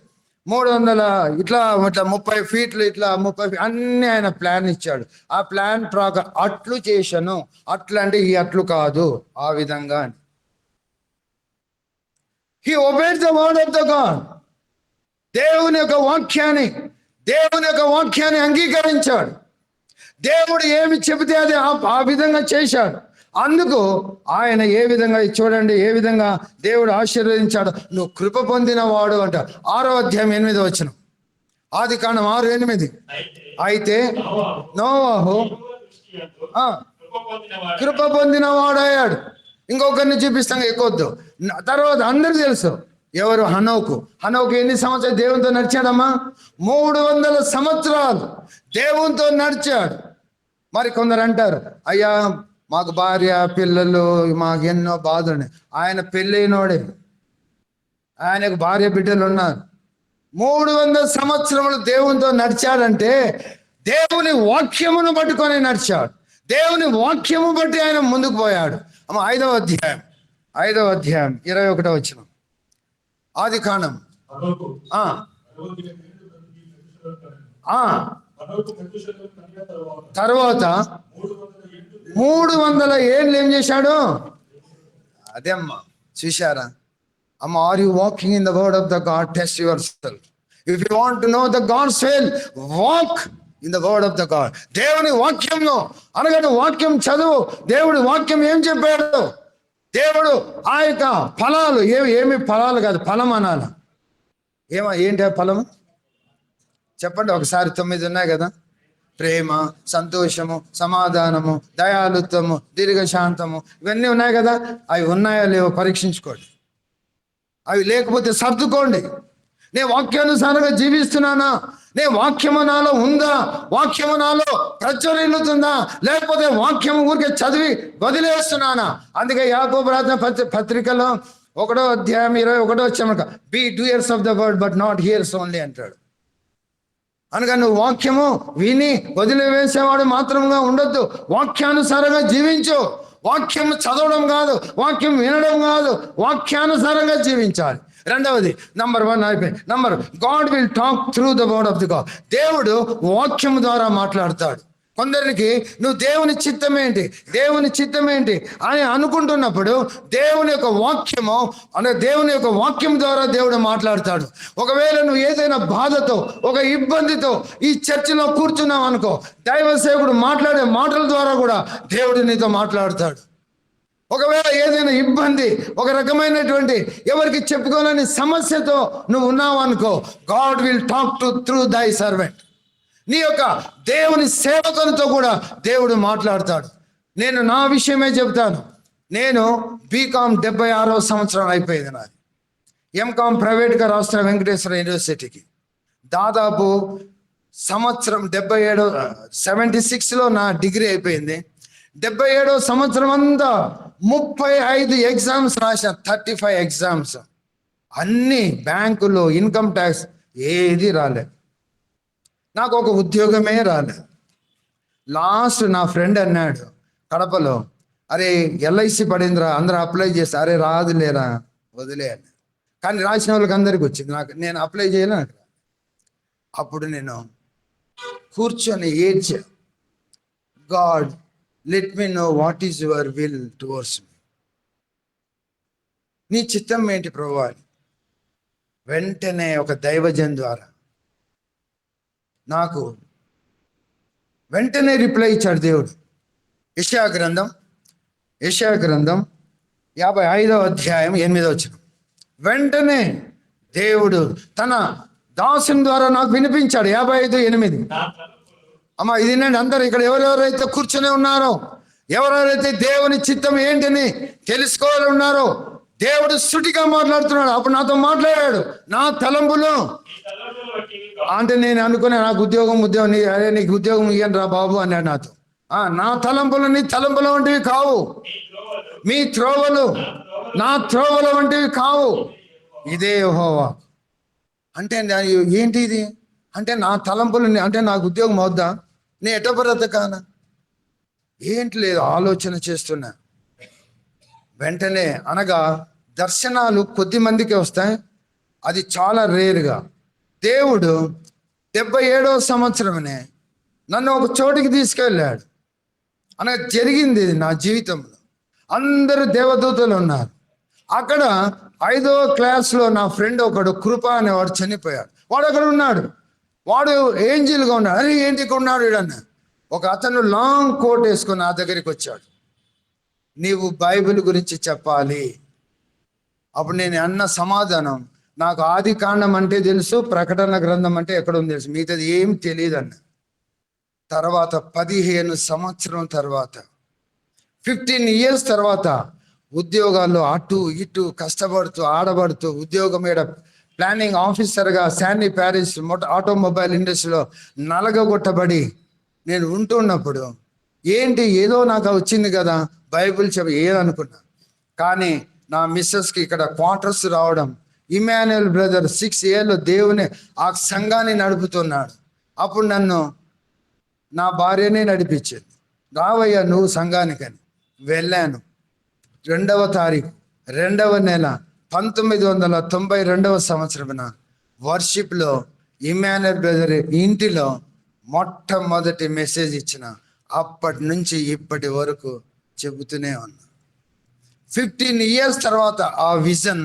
300 ఇట్లా 30 ఫీట్లు, ఇట్లా 30 అన్ని ఆయన ప్లాన్ ఇచ్చాడు. ఆ ప్లాన్ ప్రకారం అట్లు చేశాను. అట్లా అంటే ఈ అట్లు కాదు, ఆ విధంగా. He obeyed the word of the God. దేవుని యొక్క వాక్యాన్ని అంగీకరించాడు. దేవుడు ఏమి చెబితే అది ఆ విధంగా చేశాడు. అందుకు ఆయన ఏ విధంగా చూడండి, ఏ విధంగా దేవుడు ఆశీర్వదించాడు. నువ్వు కృప పొందిన వాడు అంట. 6వ అధ్యాయం 8వ వచనం, ఆదికాండం 6:8. అయితే నోవాహు కృప పొందిన వాడయ్యాడు. ఇంకొకరిని చూపిస్తాం, ఎక్కువద్దు. తర్వాత అందరికి తెలుసు ఎవరు? హనోకు ఎన్ని సంవత్సరాలు దేవునితో నడిచాడమ్మా? 300 సంవత్సరాలు దేవునితో నడిచాడు. మరి కొందరు అంటారు, అయ్యా మాకు భార్య పిల్లలు, మాకు ఎన్నో బాధలు. ఆయన పెళ్ళైనోడే, ఆయనకు భార్య బిడ్డలు ఉన్నారు. 300 సంవత్సరములు దేవునితో నడిచాడంటే దేవుని వాక్యమును పట్టుకొని నడిచాడు. దేవుని వాక్యము బట్టి ఆయన ముందుకు పోయాడు. 5వ అధ్యాయం 21వ వచనం ఆదికాండం. తర్వాత 300 ఏళ్ళు ఏం చేశాడు? అదే అమ్మా, చూశారా అమ్మ? Are you walking in the word of the God? Test yourself. If you want to know the God's will, walk in the word of the God. దేవుని వాక్యంలో అనగా వాక్యం చదువు. దేవుడి వాక్యం ఏం చెప్పాడు? దేవుడు ఆ యొక్క ఫలాలు ఏమి ఫలాలు కాదు, ఫలం అనాల. ఏంటి ఆ ఫలము చెప్పండి ఒకసారి. 9 ఉన్నాయి కదా. ప్రేమ, సంతోషము, సమాధానము, దయాలుత్వము, దీర్ఘశాంతము, ఇవన్నీ ఉన్నాయి కదా. అవి ఉన్నాయో లేవో పరీక్షించుకోండి. అవి లేకపోతే సర్దుకోండి. నేను వాక్యానుసారంగా జీవిస్తున్నానా? నేను వాక్యము నాలో ఉందా? వాక్యము నాలో ప్రచురిల్లుతుందా? లేకపోతే వాక్యము ఊరికే చదివి వదిలేస్తున్నానా? అందుకే యాకోబు రాసిన పత్రికలో 1వ అధ్యాయం 21వ వచనం, be doers of the word but not hearers only అంటాడు. అనగా నువ్వు వాక్యము విని వదిలివేసేవాడు మాత్రంగా ఉండొద్దు. వాక్యానుసారంగా జీవించు. వాక్యం చదవడం కాదు, వాక్యం వినడం కాదు, వాక్యానుసారంగా జీవించాలి. రెండవది, నంబర్ 1 అయిపోయింది. God will talk through the word of the God. దేవుడు వాక్యం ద్వారా మాట్లాడతాడు. కొందరికి నువ్వు దేవుని చిత్తం ఏంటి అని అనుకుంటున్నప్పుడు దేవుని యొక్క వాక్యము దేవుని యొక్క వాక్యం ద్వారా దేవుడు మాట్లాడతాడు. ఒకవేళ నువ్వు ఏదైనా బాధతో, ఒక ఇబ్బందితో ఈ చర్చిలో కూర్చున్నావు అనుకో, దైవ సేవకుడు మాట్లాడే మాటల ద్వారా కూడా దేవుడు నీతో మాట్లాడతాడు. ఒకవేళ ఏదైనా ఇబ్బంది, ఒక రకమైనటువంటి ఎవరికి చెప్పుకోలేని సమస్యతో నువ్వు ఉన్నావు అనుకో, గాడ్ విల్ టాక్ త్రూ దై సర్వెంట్. నీ యొక్క దేవుని సేవకునితో కూడా దేవుడు మాట్లాడతాడు. నేను నా విషయమే చెబుతాను. నేను బీకామ్ 76వ సంవత్సరం అయిపోయింది నాది. ఎంకామ్ ప్రైవేట్గా రాస్తున్న వెంకటేశ్వర యూనివర్సిటీకి. దాదాపు సంవత్సరం 76లో నా డిగ్రీ అయిపోయింది. 77వ సంవత్సరం అంతా 35 ఎగ్జామ్స్ రాసిన, 35 ఎగ్జామ్స్, అన్ని బ్యాంకులు, ఇన్కమ్ ట్యాక్స్, ఏది రాలేదు. నాకు ఒక ఉద్యోగమే రాలేదు. లాస్ట్ నా ఫ్రెండ్ అన్నాడు కడపలో, అరే ఎల్ఐసి పడిందిరా, అందరూ అప్లై చేస్తే, అరే రాదులేరా వదిలే అని. కానీ రాసిన వాళ్ళకి అందరికి వచ్చింది, నేను అప్లై చేయలే, నాకు. అప్పుడు నేను కూర్చొని ఏడ్చా, God let me know what is your will towards me. నీ చిత్తం ఏంటి ప్రభువా? వెంటనే ఒక దైవజన్ ద్వారా నాకు వెంటనే రిప్లై ఇచ్చాడు దేవుడు. యెషయా గ్రంథం 55వ అధ్యాయం 8వ వచనం. వెంటనే దేవుడు తన దాసుని ద్వారా నాకు వినిపించాడు. 55:8. అమ్మా ఇది నేను అందరు ఇక్కడ ఎవరెవరైతే కూర్చొని ఉన్నారో, ఎవరెవరైతే దేవుని చిత్తం ఏంటని తెలుసుకోవాలి ఉన్నారో, దేవుడు సుటిగా మాట్లాడుతున్నాడు. అప్పుడు నాతో మాట్లాడాడు. నా తలంపులు అంటే నేను అనుకున్నా, నాకు ఉద్యోగం అరే నీకు ఉద్యోగం ఇయ్యను రా బాబు అన్నాడు నాతో. నా తలంపులు నీ తలంపుల వంటివి కావు, మీ త్రోవలు నా త్రోవల వంటివి కావు, ఇదే యెహోవా. అంటే ఏంటి ఇది అంటే, నా తలంపులు అంటే నాకు ఉద్యోగం అవుద్దా, నీ ఎటబరతకానా, ఏంటి లేదు, ఆలోచన చేస్తున్నా. వెంటనే అనగా దర్శనాలు కొద్ది మందికి వస్తాయి, అది చాలా రేరుగా. దేవుడు 77వ సంవత్సరమనే నన్ను ఒక చోటికి తీసుకెళ్ళాడు. అనగా జరిగింది నా జీవితంలో. అందరూ దేవదూతలు ఉన్నారు అక్కడ. 5వ క్లాస్లో నా ఫ్రెండ్ ఒకడు, కృప అనేవాడు, చనిపోయాడు. వాడు అక్కడ ఉన్నాడు, వాడు ఏంజిల్గా ఉన్నాడు. అరే ఏంటి ఇక్కడ ఉన్నాడు వీడన్న. ఒక అతను లాంగ్ కోట్ వేసుకొని నా దగ్గరికి వచ్చాడు, నీవు బైబిల్ గురించి చెప్పాలి. అప్పుడు నేను అన్న సమాధానం, నాకు ఆది కాండం అంటే తెలుసు, ప్రకటన గ్రంథం అంటే ఎక్కడ ఉంది తెలుసు, మిగతాది ఏం తెలియదు అన్న. తర్వాత 15 సంవత్సరం తర్వాత, 15 years తర్వాత ఉద్యోగాల్లో అటు ఇటు కష్టపడుతూ ఆడబడుతూ, ఉద్యోగం మీద ప్లానింగ్ ఆఫీసర్గా శాండీ ప్యారిస్ ఆటోమొబైల్ ఇండస్ట్రీలో నలగగొట్టబడి నేను ఉంటున్నప్పుడు, ఏంటి ఏదో నాకు వచ్చింది కదా బైబిల్ ఏదనుకున్నా. కానీ నా మిస్సెస్కి ఇక్కడ క్వార్టర్స్ రావడం, ఇమాన్యుయల్ బ్రదర్ 6 years దేవుని ఆ సంఘాన్ని నడుపుతున్నాడు. అప్పుడు నన్ను నా భార్యనే నడిపించింది, రావయ్యా నువ్వు సంఘానికని. వెళ్ళాను. 2వ తారీఖు 2వ నెల 1992వ సంవత్సరమున వర్షిప్లో ఇమాన్యుయల్ బ్రదర్ ఇంటిలో మొట్టమొదటి మెసేజ్ ఇచ్చిన. అప్పటి నుంచి ఇప్పటి వరకు చెబుతూనే ఉన్నా. 15 years తర్వాత ఆ విజన్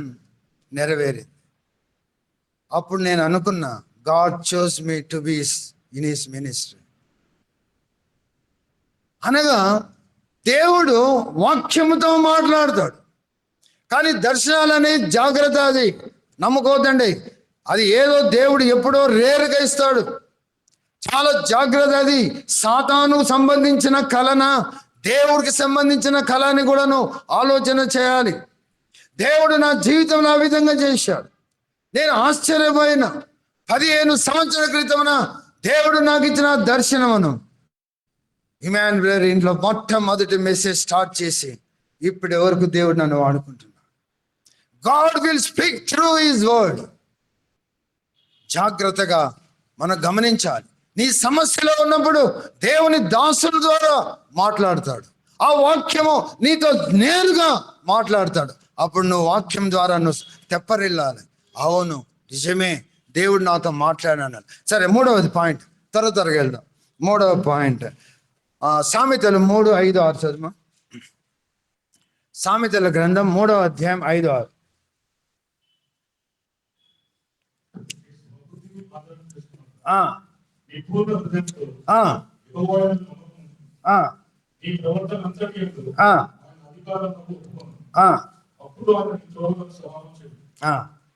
నెరవేరింది. అప్పుడు నేను అనుకున్నా, God chose me to be in his ministry. అనగా దేవుడు వాక్యముతో మాట్లాడతాడు. కానీ దర్శనాలని జాగ్రత్త, అది నమ్ముకోవద్దండి. అది ఏదో దేవుడు ఎప్పుడో రేరుగా ఇస్తాడు, చాలా జాగ్రత్త. అది సాతాను సంబంధించిన కళన, దేవుడికి సంబంధించిన కళని కూడాను ఆలోచన చేయాలి. దేవుడు నా జీవితంలో ఆ విధంగా చేశాడు. నేను ఆశ్చర్యపోయిన. 15 సంవత్సరాల క్రితమున దేవుడు నాకు ఇచ్చిన దర్శనమును ఇమాన్యుయల్ ఇంట్లో మొట్టమొదటి మెసేజ్ స్టార్ట్ చేసి ఇప్పటి వరకు దేవుడు నన్ను వాడుకుంటున్నాడు. God will speak through his word. జాగ్రత్తగా మనం గమనించాలి. నీ సమస్యలో ఉన్నప్పుడు దేవుని దాసుల ద్వారా మాట్లాడతాడు. ఆ వాక్యము నీతో నేరుగా మాట్లాడతాడు. అప్పుడు నువ్వు వాక్యం ద్వారా నువ్వు తెప్పరిల్లాలి. అవును నిజమే, దేవుడు నాతో మాట్లాడాను. సరే, 3వ పాయింట్, త్వరగా వెళ్దాం. 3వ పాయింట్, సామెతలు 3:5-6 చదువు. సామెతల గ్రంథం 3వ అధ్యాయం 5-6.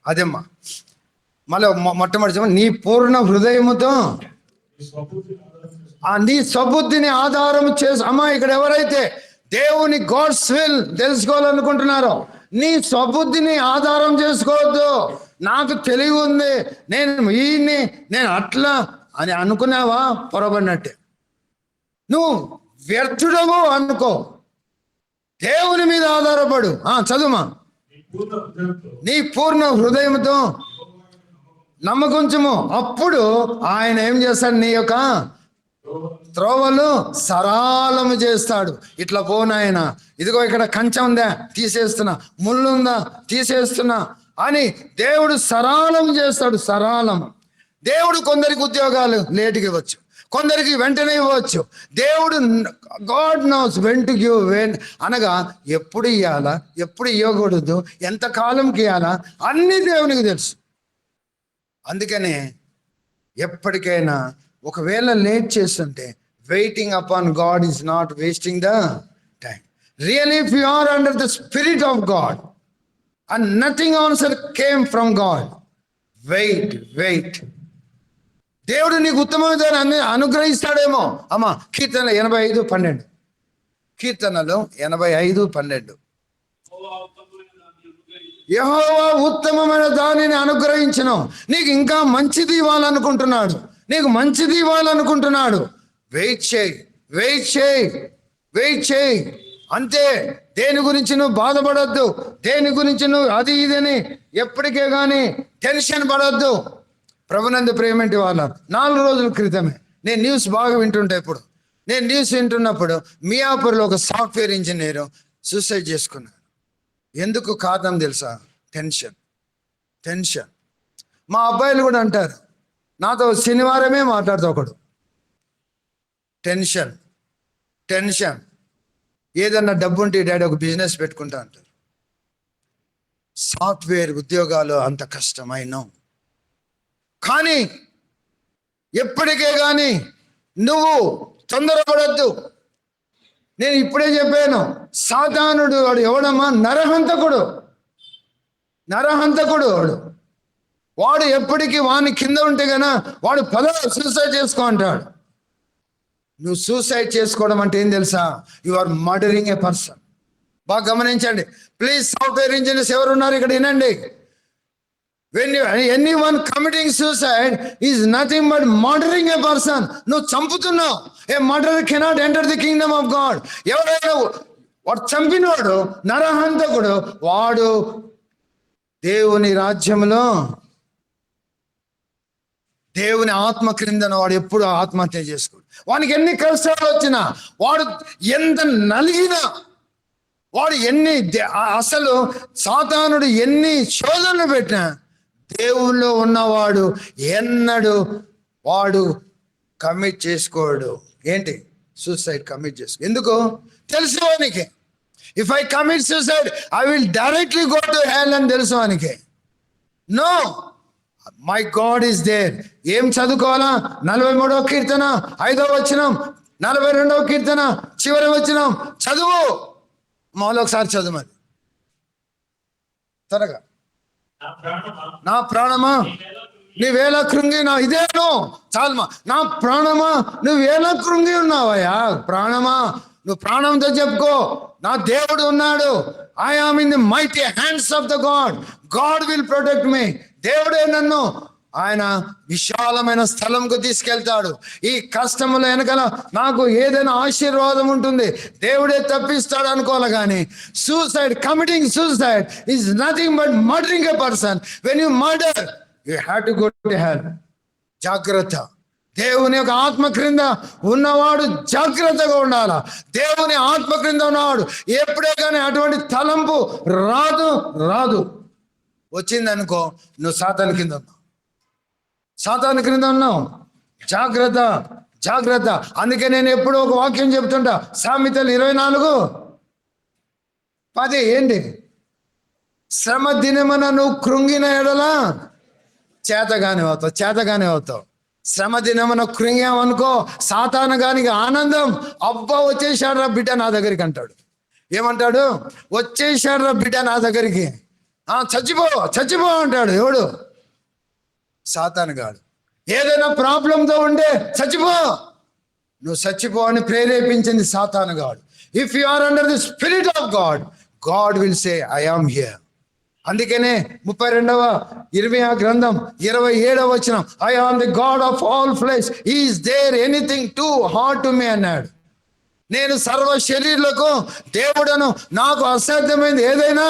అదేమ్మా మళ్ళీ మొట్టమొదటి నీ పూర్ణ హృదయముతో నీ స్వబుద్ధిని ఆధారం చేసి. అమ్మా ఇక్కడ ఎవరైతే దేవుని గాడ్స్ విల్ తెలుసుకోవాలనుకుంటున్నారో, నీ స్వబుద్ధిని ఆధారం చేసుకోవద్దు. నాకు తెలివి ఉంది, నేను అట్లా అని అనుకున్నావా, పొరబడినట్టే. నువ్వు వ్యర్థుడవు అనుకో. దేవుని మీద ఆధారపడు. చదువుమా. నీ పూర్ణ హృదయంతో నమ్మకంచము, అప్పుడు ఆయన ఏం చేస్తాడు? నీ యొక్క త్రోవలు సరళము చేస్తాడు. ఇట్లా పోనాయన, ఇదిగో ఇక్కడ కంచె ఉందా తీసేస్తున్నా, ముళ్ళు ఉందా తీసేస్తున్నా అని దేవుడు సరళం చేస్తాడు. సరళం. దేవుడు కొందరికి ఉద్యోగాలు లేటుగా ఇవ్వచ్చు, కొందరికి వెంటనే ఇవ్వచ్చు. దేవుడు God knows when to give, when అనగా ఎప్పుడు ఇవ్వాలా, ఎప్పుడు ఇవ్వకూడదు, ఎంత కాలంకి ఇవ్వాలా, అన్నీ దేవునికి తెలుసు. అందుకనే ఎప్పటికైనా ఒకవేళ లేట్ చేస్తుంటే waiting upon God is not wasting the time. Really if you are under the spirit of God and nothing answer came from God, wait. దేవుడు నీకు ఉత్తమమైన అనుగ్రహిస్తాడేమో. అమ్మా, కీర్తనలు 85:12. కీర్తనలు 85:12. యెహోవా ఉత్తమమైన దానిని అనుగ్రహించును. నీకు ఇంకా మంచిది ఇవ్వాలనుకుంటున్నాడు, నీకు మంచిది ఇవ్వాలనుకుంటున్నాడు. వెయిట్ చేయి. అంతే. దేని గురించి నువ్వు బాధపడద్దు, దేని గురించి నువ్వు అది ఇదని ఎప్పటికే కానీ టెన్షన్ పడద్దు. ప్రభునందు ప్రేమేంటి వాళ్ళ 4 రోజుల క్రితమే నేను న్యూస్ బాగా వింటుంటే, ఇప్పుడు నేను న్యూస్ వింటున్నప్పుడు మియాపూర్లో ఒక సాఫ్ట్వేర్ ఇంజనీర్ సూసైడ్ చేసుకున్నాడు. ఎందుకు కారణం తెలుసా? టెన్షన్. మా అబ్బాయిలు కూడా అంటారు, నాతో శనివారమే మాట్లాడుతూ ఒకడు, టెన్షన్. ఏదన్నా డబ్బు ఉంటే డాడీ ఒక బిజినెస్ పెట్టుకుంటా అంటారు. సాఫ్ట్వేర్ ఉద్యోగాలు అంత కష్టమైన, కానీ ఎప్పటికే కానీ నువ్వు తొందరపడద్దు. నేను ఇప్పుడే చెప్పాను, సాతానుడు వాడు ఎవడమ్మా? నరహంతకుడు వాడు ఎప్పటికీ వాని కింద ఉంటే గనా వాడు సూసైడ్ చేసుకో అంటాడు. నువ్వు సూసైడ్ చేసుకోవడం అంటే ఏం తెలుసా? You are murdering a person. బాగా గమనించండి ప్లీజ్. సాఫ్ట్వేర్ ఇంజనీర్స్ ఎవరు ఉన్నారు ఇక్కడ వినండి. When anyone committing suicide is nothing but murdering a person. నువ్వు చంపుతున్నావు. A murderer cannot enter the kingdom of God. ఎవరైనా వాడు చంపినవాడు నరహంతకుడు, వాడు దేవుని రాజ్యంలో దేవుని ఆత్మ క్రిందన వాడు ఎప్పుడు ఆత్మహత్య చేసుకోడు. వానికి ఎన్ని కష్టాలు వచ్చినా, వాడు ఎంత నలిగినా, వాడు అసలు సాతానుడు ఎన్ని శోధనలు పెట్టినా దేవుల్లో ఉన్నవాడు ఎన్నడు వాడు కమిట్ చేసుకోడు. ఏంటి? సూసైడ్ కమిట్ చేసుకో. ఎందుకు? తెలుసు వానికి, if I commit suicide I will directly go to hell అని తెలుసు వానికి. No, my God is there. ఏం చదువుకోవాలా? 43వ కీర్తన 5వ వచనం, 42వ కీర్తన చివరి వచనం చదువు. మాలో ఒకసారి చదువు మరి త్వరగా. నా ప్రాణమా నీవేలా కృంగి నా ఇదేను చాలమా. నా ప్రాణమా నువ్వేలా కృంగి ఉన్నావయ్యా. ప్రాణమా నువ్వు ప్రాణంతో చెప్పుకో, నా దేవుడు ఉన్నాడు. I am in the mighty hands of the God will protect me. దేవుడే నన్ను ఆయన విశాలమైన స్థలంకు తీసుకెళ్తాడు. ఈ కష్టముల వెనకాల నాకు ఏదైనా ఆశీర్వాదం ఉంటుంది, దేవుడే తప్పిస్తాడు అనుకోవాలి. కానీ committing suicide is nothing but murdering a person. When you murder you have to go to హెల్. జాగ్రత్త. దేవుని యొక్క ఆత్మ క్రింద ఉన్నవాడు జాగ్రత్తగా ఉండాలా. దేవుని ఆత్మ క్రింద ఉన్నవాడు ఎప్పుడే కానీ అటువంటి తలంపు రాదు. వచ్చిందనుకో నువ్వు సాతాను క్రింద ఉన్నావు. జాగ్రత్త. అందుకే నేను ఎప్పుడు ఒక వాక్యం చెప్తుంటా, సామెతలు 24:10. ఏంటి? శ్రమ దినమున నువ్వు కృంగిన ఎడలా చేతగానే అవుతావు. శ్రమ దినమున కృంగామనుకో సాతాను గానికి ఆనందం. అబ్బా వచ్చేసాడు రా బిడ్డ నా దగ్గరికి అంటాడు. ఏమంటాడు? వచ్చేసాడు రా బిడ్డ నా దగ్గరికి. చచ్చిపో అంటాడు. ఎవడు? సాతాను గాడు. ఏదైనా ప్రాబ్లంతో ఉంటే నువ్వు చచ్చిపో అని ప్రేరేపించింది సాతాను గాడు. If you are under the spirit of God will say I am here. అందుకనే 32వ ఇర్మియా గ్రంథం 27వ వచనం, I am the God of all flesh, is there anything too hard to me అన్నాడు. నేను సర్వ శరీరులకు దేవుడను, నాకు అసాధ్యమైంది ఏదైనా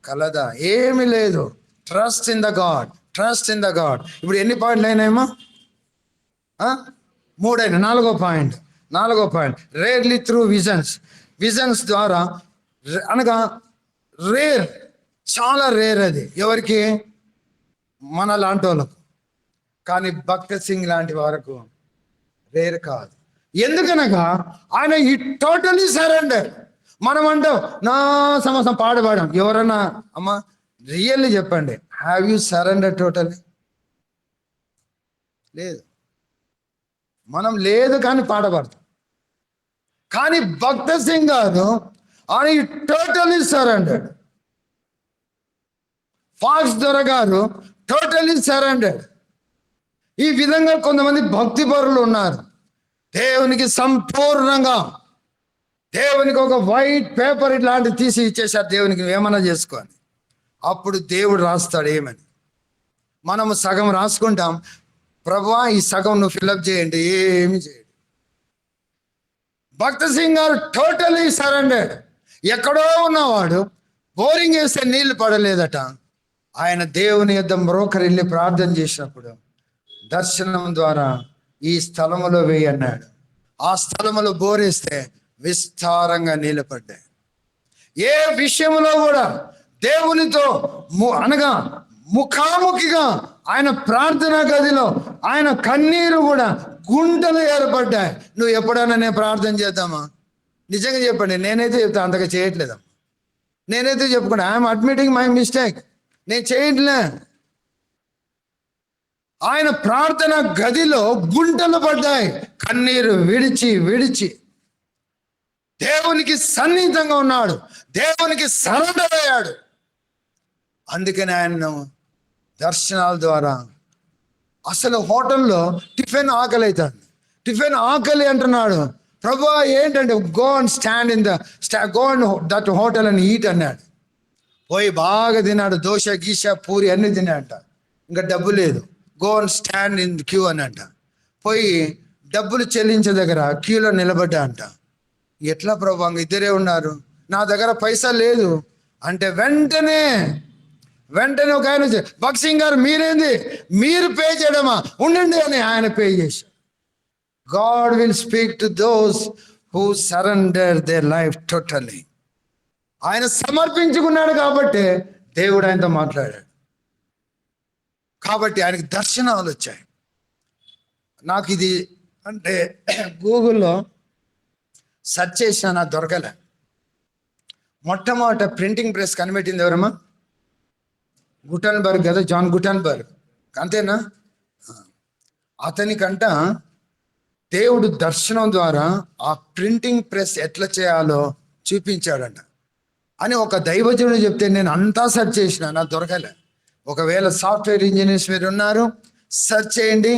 కలదా? ఏమీ లేదు. Trust in the God, trust in the God. ఇప్పుడు ఎన్ని పాయింట్లు అయినాయేమో? 3 అయినా. నాలుగో పాయింట్ రేర్లీ త్రూ విజన్స్ ద్వారా, అనగా రేర్, చాలా రేర్ అది. ఎవరికి? మన లాంటి వాళ్ళకు. కానీ భగత్ సింగ్ లాంటి వారికి రేర్ కాదు. ఎందుకనగా ఆయన ఈ టోటలీ సరెండర్. మనం అంటాం నా సమస్య పాడబడం. ఎవరన్నా అమ్మా రియల్లీ చెప్పండి, హ్యావ్ యూ సరెండర్ టోటలీ? లేదు. మనం లేదు కానీ పాడబడతాం. కానీ భగత్ సింగ్ గారు ఆయన టోటలీ సరెండర్. ఫాక్స్ దొర గారు టోటలీ సరెండర్. ఈ విధంగా కొంతమంది భక్తి పరులు ఉన్నారు. దేవునికి సంపూర్ణంగా, దేవునికి ఒక వైట్ పేపర్ ఇట్లాంటివి తీసి ఇచ్చేసారు, దేవునికి ఏమన్నా చేసుకొని. అప్పుడు దేవుడు రాస్తాడు ఏమని. మనము సగం రాసుకుంటాం, ప్రభువా ఈ సగం నువ్వు ఫిల్అప్ చేయండి, ఏమి చేయడు. భగత్ సింగ్ గారు టోటలీ సరెండర్డ్. ఎక్కడో ఉన్నవాడు బోరింగ్ వేస్తే నీళ్లు పడలేదట. ఆయన దేవుని యొద్ద మ్రోకరిల్లి ప్రార్థన చేసినప్పుడు దర్శనం ద్వారా ఈ స్థలములో వేయి అన్నాడు. ఆ స్థలములో బోరేస్తే విస్తారంగా నీళ్ళు పడ్డాయి. ఏ విషయంలో కూడా దేవునితో అనగా ముఖాముఖిగా ఆయన ప్రార్థనా గదిలో ఆయన కన్నీరు కూడా గుంటలు ఏర్పడ్డాయి. నువ్వు ఎప్పుడైనా నేను ప్రార్థన చేద్దామా? నిజంగా చెప్పండి. నేనైతే చెప్తా, అంతగా చేయట్లేదమ్మా. నేనైతే చెప్పుకుంటా, ఐఎమ్ అడ్మిటింగ్ మై మిస్టేక్. నేను చేయట్లే. ఆయన ప్రార్థన గదిలో గుంటలు పడ్డాయి. కన్నీరు విడిచి దేవునికి సన్నిహితంగా ఉన్నాడు, దేవునికి సరెండర్ అయ్యాడు. అందుకని ఆయన దర్శనాల ద్వారా, అసలు హోటల్లో టిఫిన్ ఆకలి అవుతుంది, టిఫిన్ ఆకలి అంటున్నాడు. ప్రభువా ఏంటంటే go and stand in go and that hotel అని ఈట్ అన్నాడు. పోయి బాగా తిన్నాడు, దోశ గీష పూరి అన్ని తిన్నాడంట. ఇంకా డబ్బు లేదు, go and stand in queue అని అంట. పోయి డబ్బులు చెల్లించే దగ్గర క్యూలో నిలబడ్డా అంట. ఎట్లా ప్రభు, ఇద్దరే ఉన్నారు, నా దగ్గర పైసా లేదు అంటే వెంటనే ఒక ఆయన భగత్ సింగ్ గారు మీరేంది, మీరు పే చేయడమా, ఉండండి అని ఆయన పే చేశారు. God will speak to those who surrender their life totally. ఆయన సమర్పించుకున్నాడు కాబట్టి దేవుడు ఆయనతో మాట్లాడాడు. కాబట్టి ఆయనకి దర్శనాలు వచ్చాయి. నాకు ఇది అంటే గూగుల్లో సెర్చ్ చేసినా నాకు దొరకలే. మొట్టమొదట ప్రింటింగ్ ప్రెస్ కనిపెట్టింది ఎవరమ్మా? గుటన్బర్గ్ కదా, జాన్ గుటన్బర్గ్, అంతేనా? అతనికంట దేవుడు దర్శనం ద్వారా ఆ ప్రింటింగ్ ప్రెస్ ఎట్లా చేయాలో చూపించాడంట అని ఒక దైవజనుడు చెప్తే నేను అంతా సెర్చ్ చేసిన, నాకు దొరకలే. ఒకవేళ సాఫ్ట్వేర్ ఇంజనీర్స్ మీరు ఉన్నారు, సెర్చ్ చేయండి.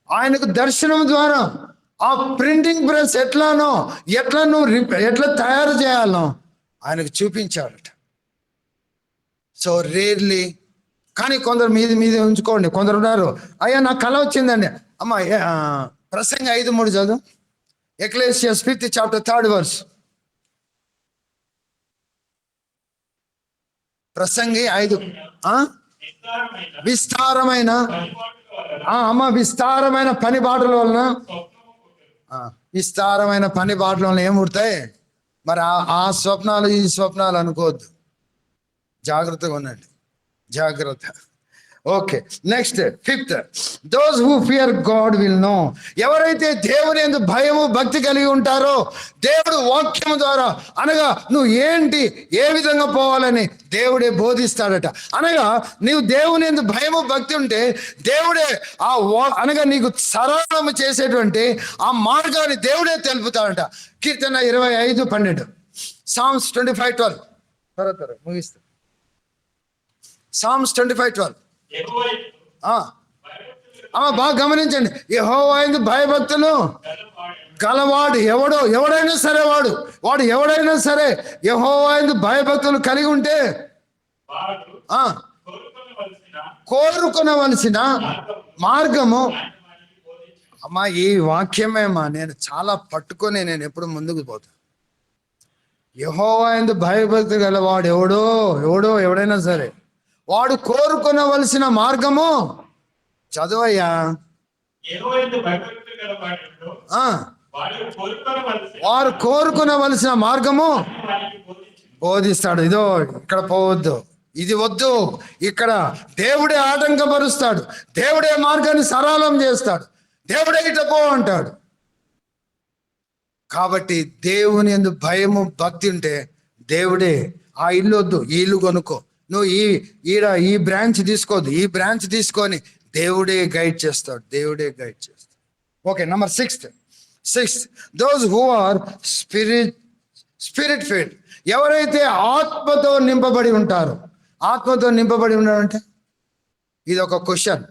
ఆయనకు దర్శనం ద్వారా ఆ ప్రింటింగ్ ప్రెస్ ఎట్లా తయారు చేయాలో ఆయనకు చూపించాడట. సో రేర్లీ, కానీ కొందరు మీద ఉంచుకోండి. కొందరు ఉన్నారు, అయ్యా నాకు కళ వచ్చిందండి. అమ్మ ప్రసంగి 5:3 చదువు. ఎక్లేసియస్ 5th chapter 3rd verse. ప్రసంగి 5. విస్తారమైన పని బాటల వలన, విస్తారమైన పని బాటల వలన ఏం పుడతాయి మరి? ఆ స్వప్నాలు ఈ స్వప్నాలు అనుకోవద్దు. జాగ్రత్తగా ఉండండి, జాగ్రత్త. Okay, next 5th, those who fear God will know. ఎవరైతే దేవుని యందు భయము భక్తి కలిగి ఉంటారో, దేవుడు వాక్యం ద్వారా అనగా నువ్వు ఏంటి, ఏ విధంగా పోవాలని దేవుడే బోధిస్తాడట. అనగా నీవు దేవుని యందు భయము భక్తి ఉంటే దేవుడే అనగా నీకు సరళము చేసేటువంటి ఆ మార్గాన్ని దేవుడే తెలుపుతాడట. కీర్తన 25:12, Psalms 25:12. త్వర ముగిస్తా. Psalms 25:12. బాగా గమనించండి. యెహోవా యందు భయభక్తులు గలవాడు ఎవడైనా సరే వాడు ఎవడైనా సరే యెహోవా యందు భయభక్తులు కలిగి ఉంటే కోరుకొనవలసిన మార్గము అమ్మా ఈ వాక్యమేమా నేను చాలా పట్టుకొని నేను ఎప్పుడు ముందుకు పోతాను. యెహోవా యందు భయభక్తి గల వాడు ఎవడైనా సరే వాడు కోరుకొనవలసిన మార్గము చదువయ్యా. యెహోవాయందు భయభక్తులు గల వాడెవడో ఆ, వాడు వారు కోరుకొనవలసిన మార్గము వారికి బోధించును. బోధిస్తాడు. ఇదో ఇక్కడ పోవద్దు, ఇది వద్దు, ఇక్కడ దేవుడే ఆటంకపరుస్తాడు, దేవుడే మార్గాన్ని సరళం చేస్తాడు, దేవుడే ఇట పో అంటాడు. కాబట్టి దేవుని యందు భయము భక్తి ఉంటే దేవుడే ఆ ఇల్లు వద్దు, ఈ ఇల్లు కొనుక్కో, నువ్వు ఈ బ్రాంచ్ తీసుకోవద్దు, ఈ బ్రాంచ్ తీసుకొని దేవుడే గైడ్ చేస్తాడు, దేవుడే గైడ్ చేస్తాడు. Okay, number sixth those who are spirit filled. ఎవరైతే ఆత్మతో నింపబడి ఉంటారో, ఆత్మతో నింపబడి ఉన్నారంటే ఇది ఒక క్వశ్చన్.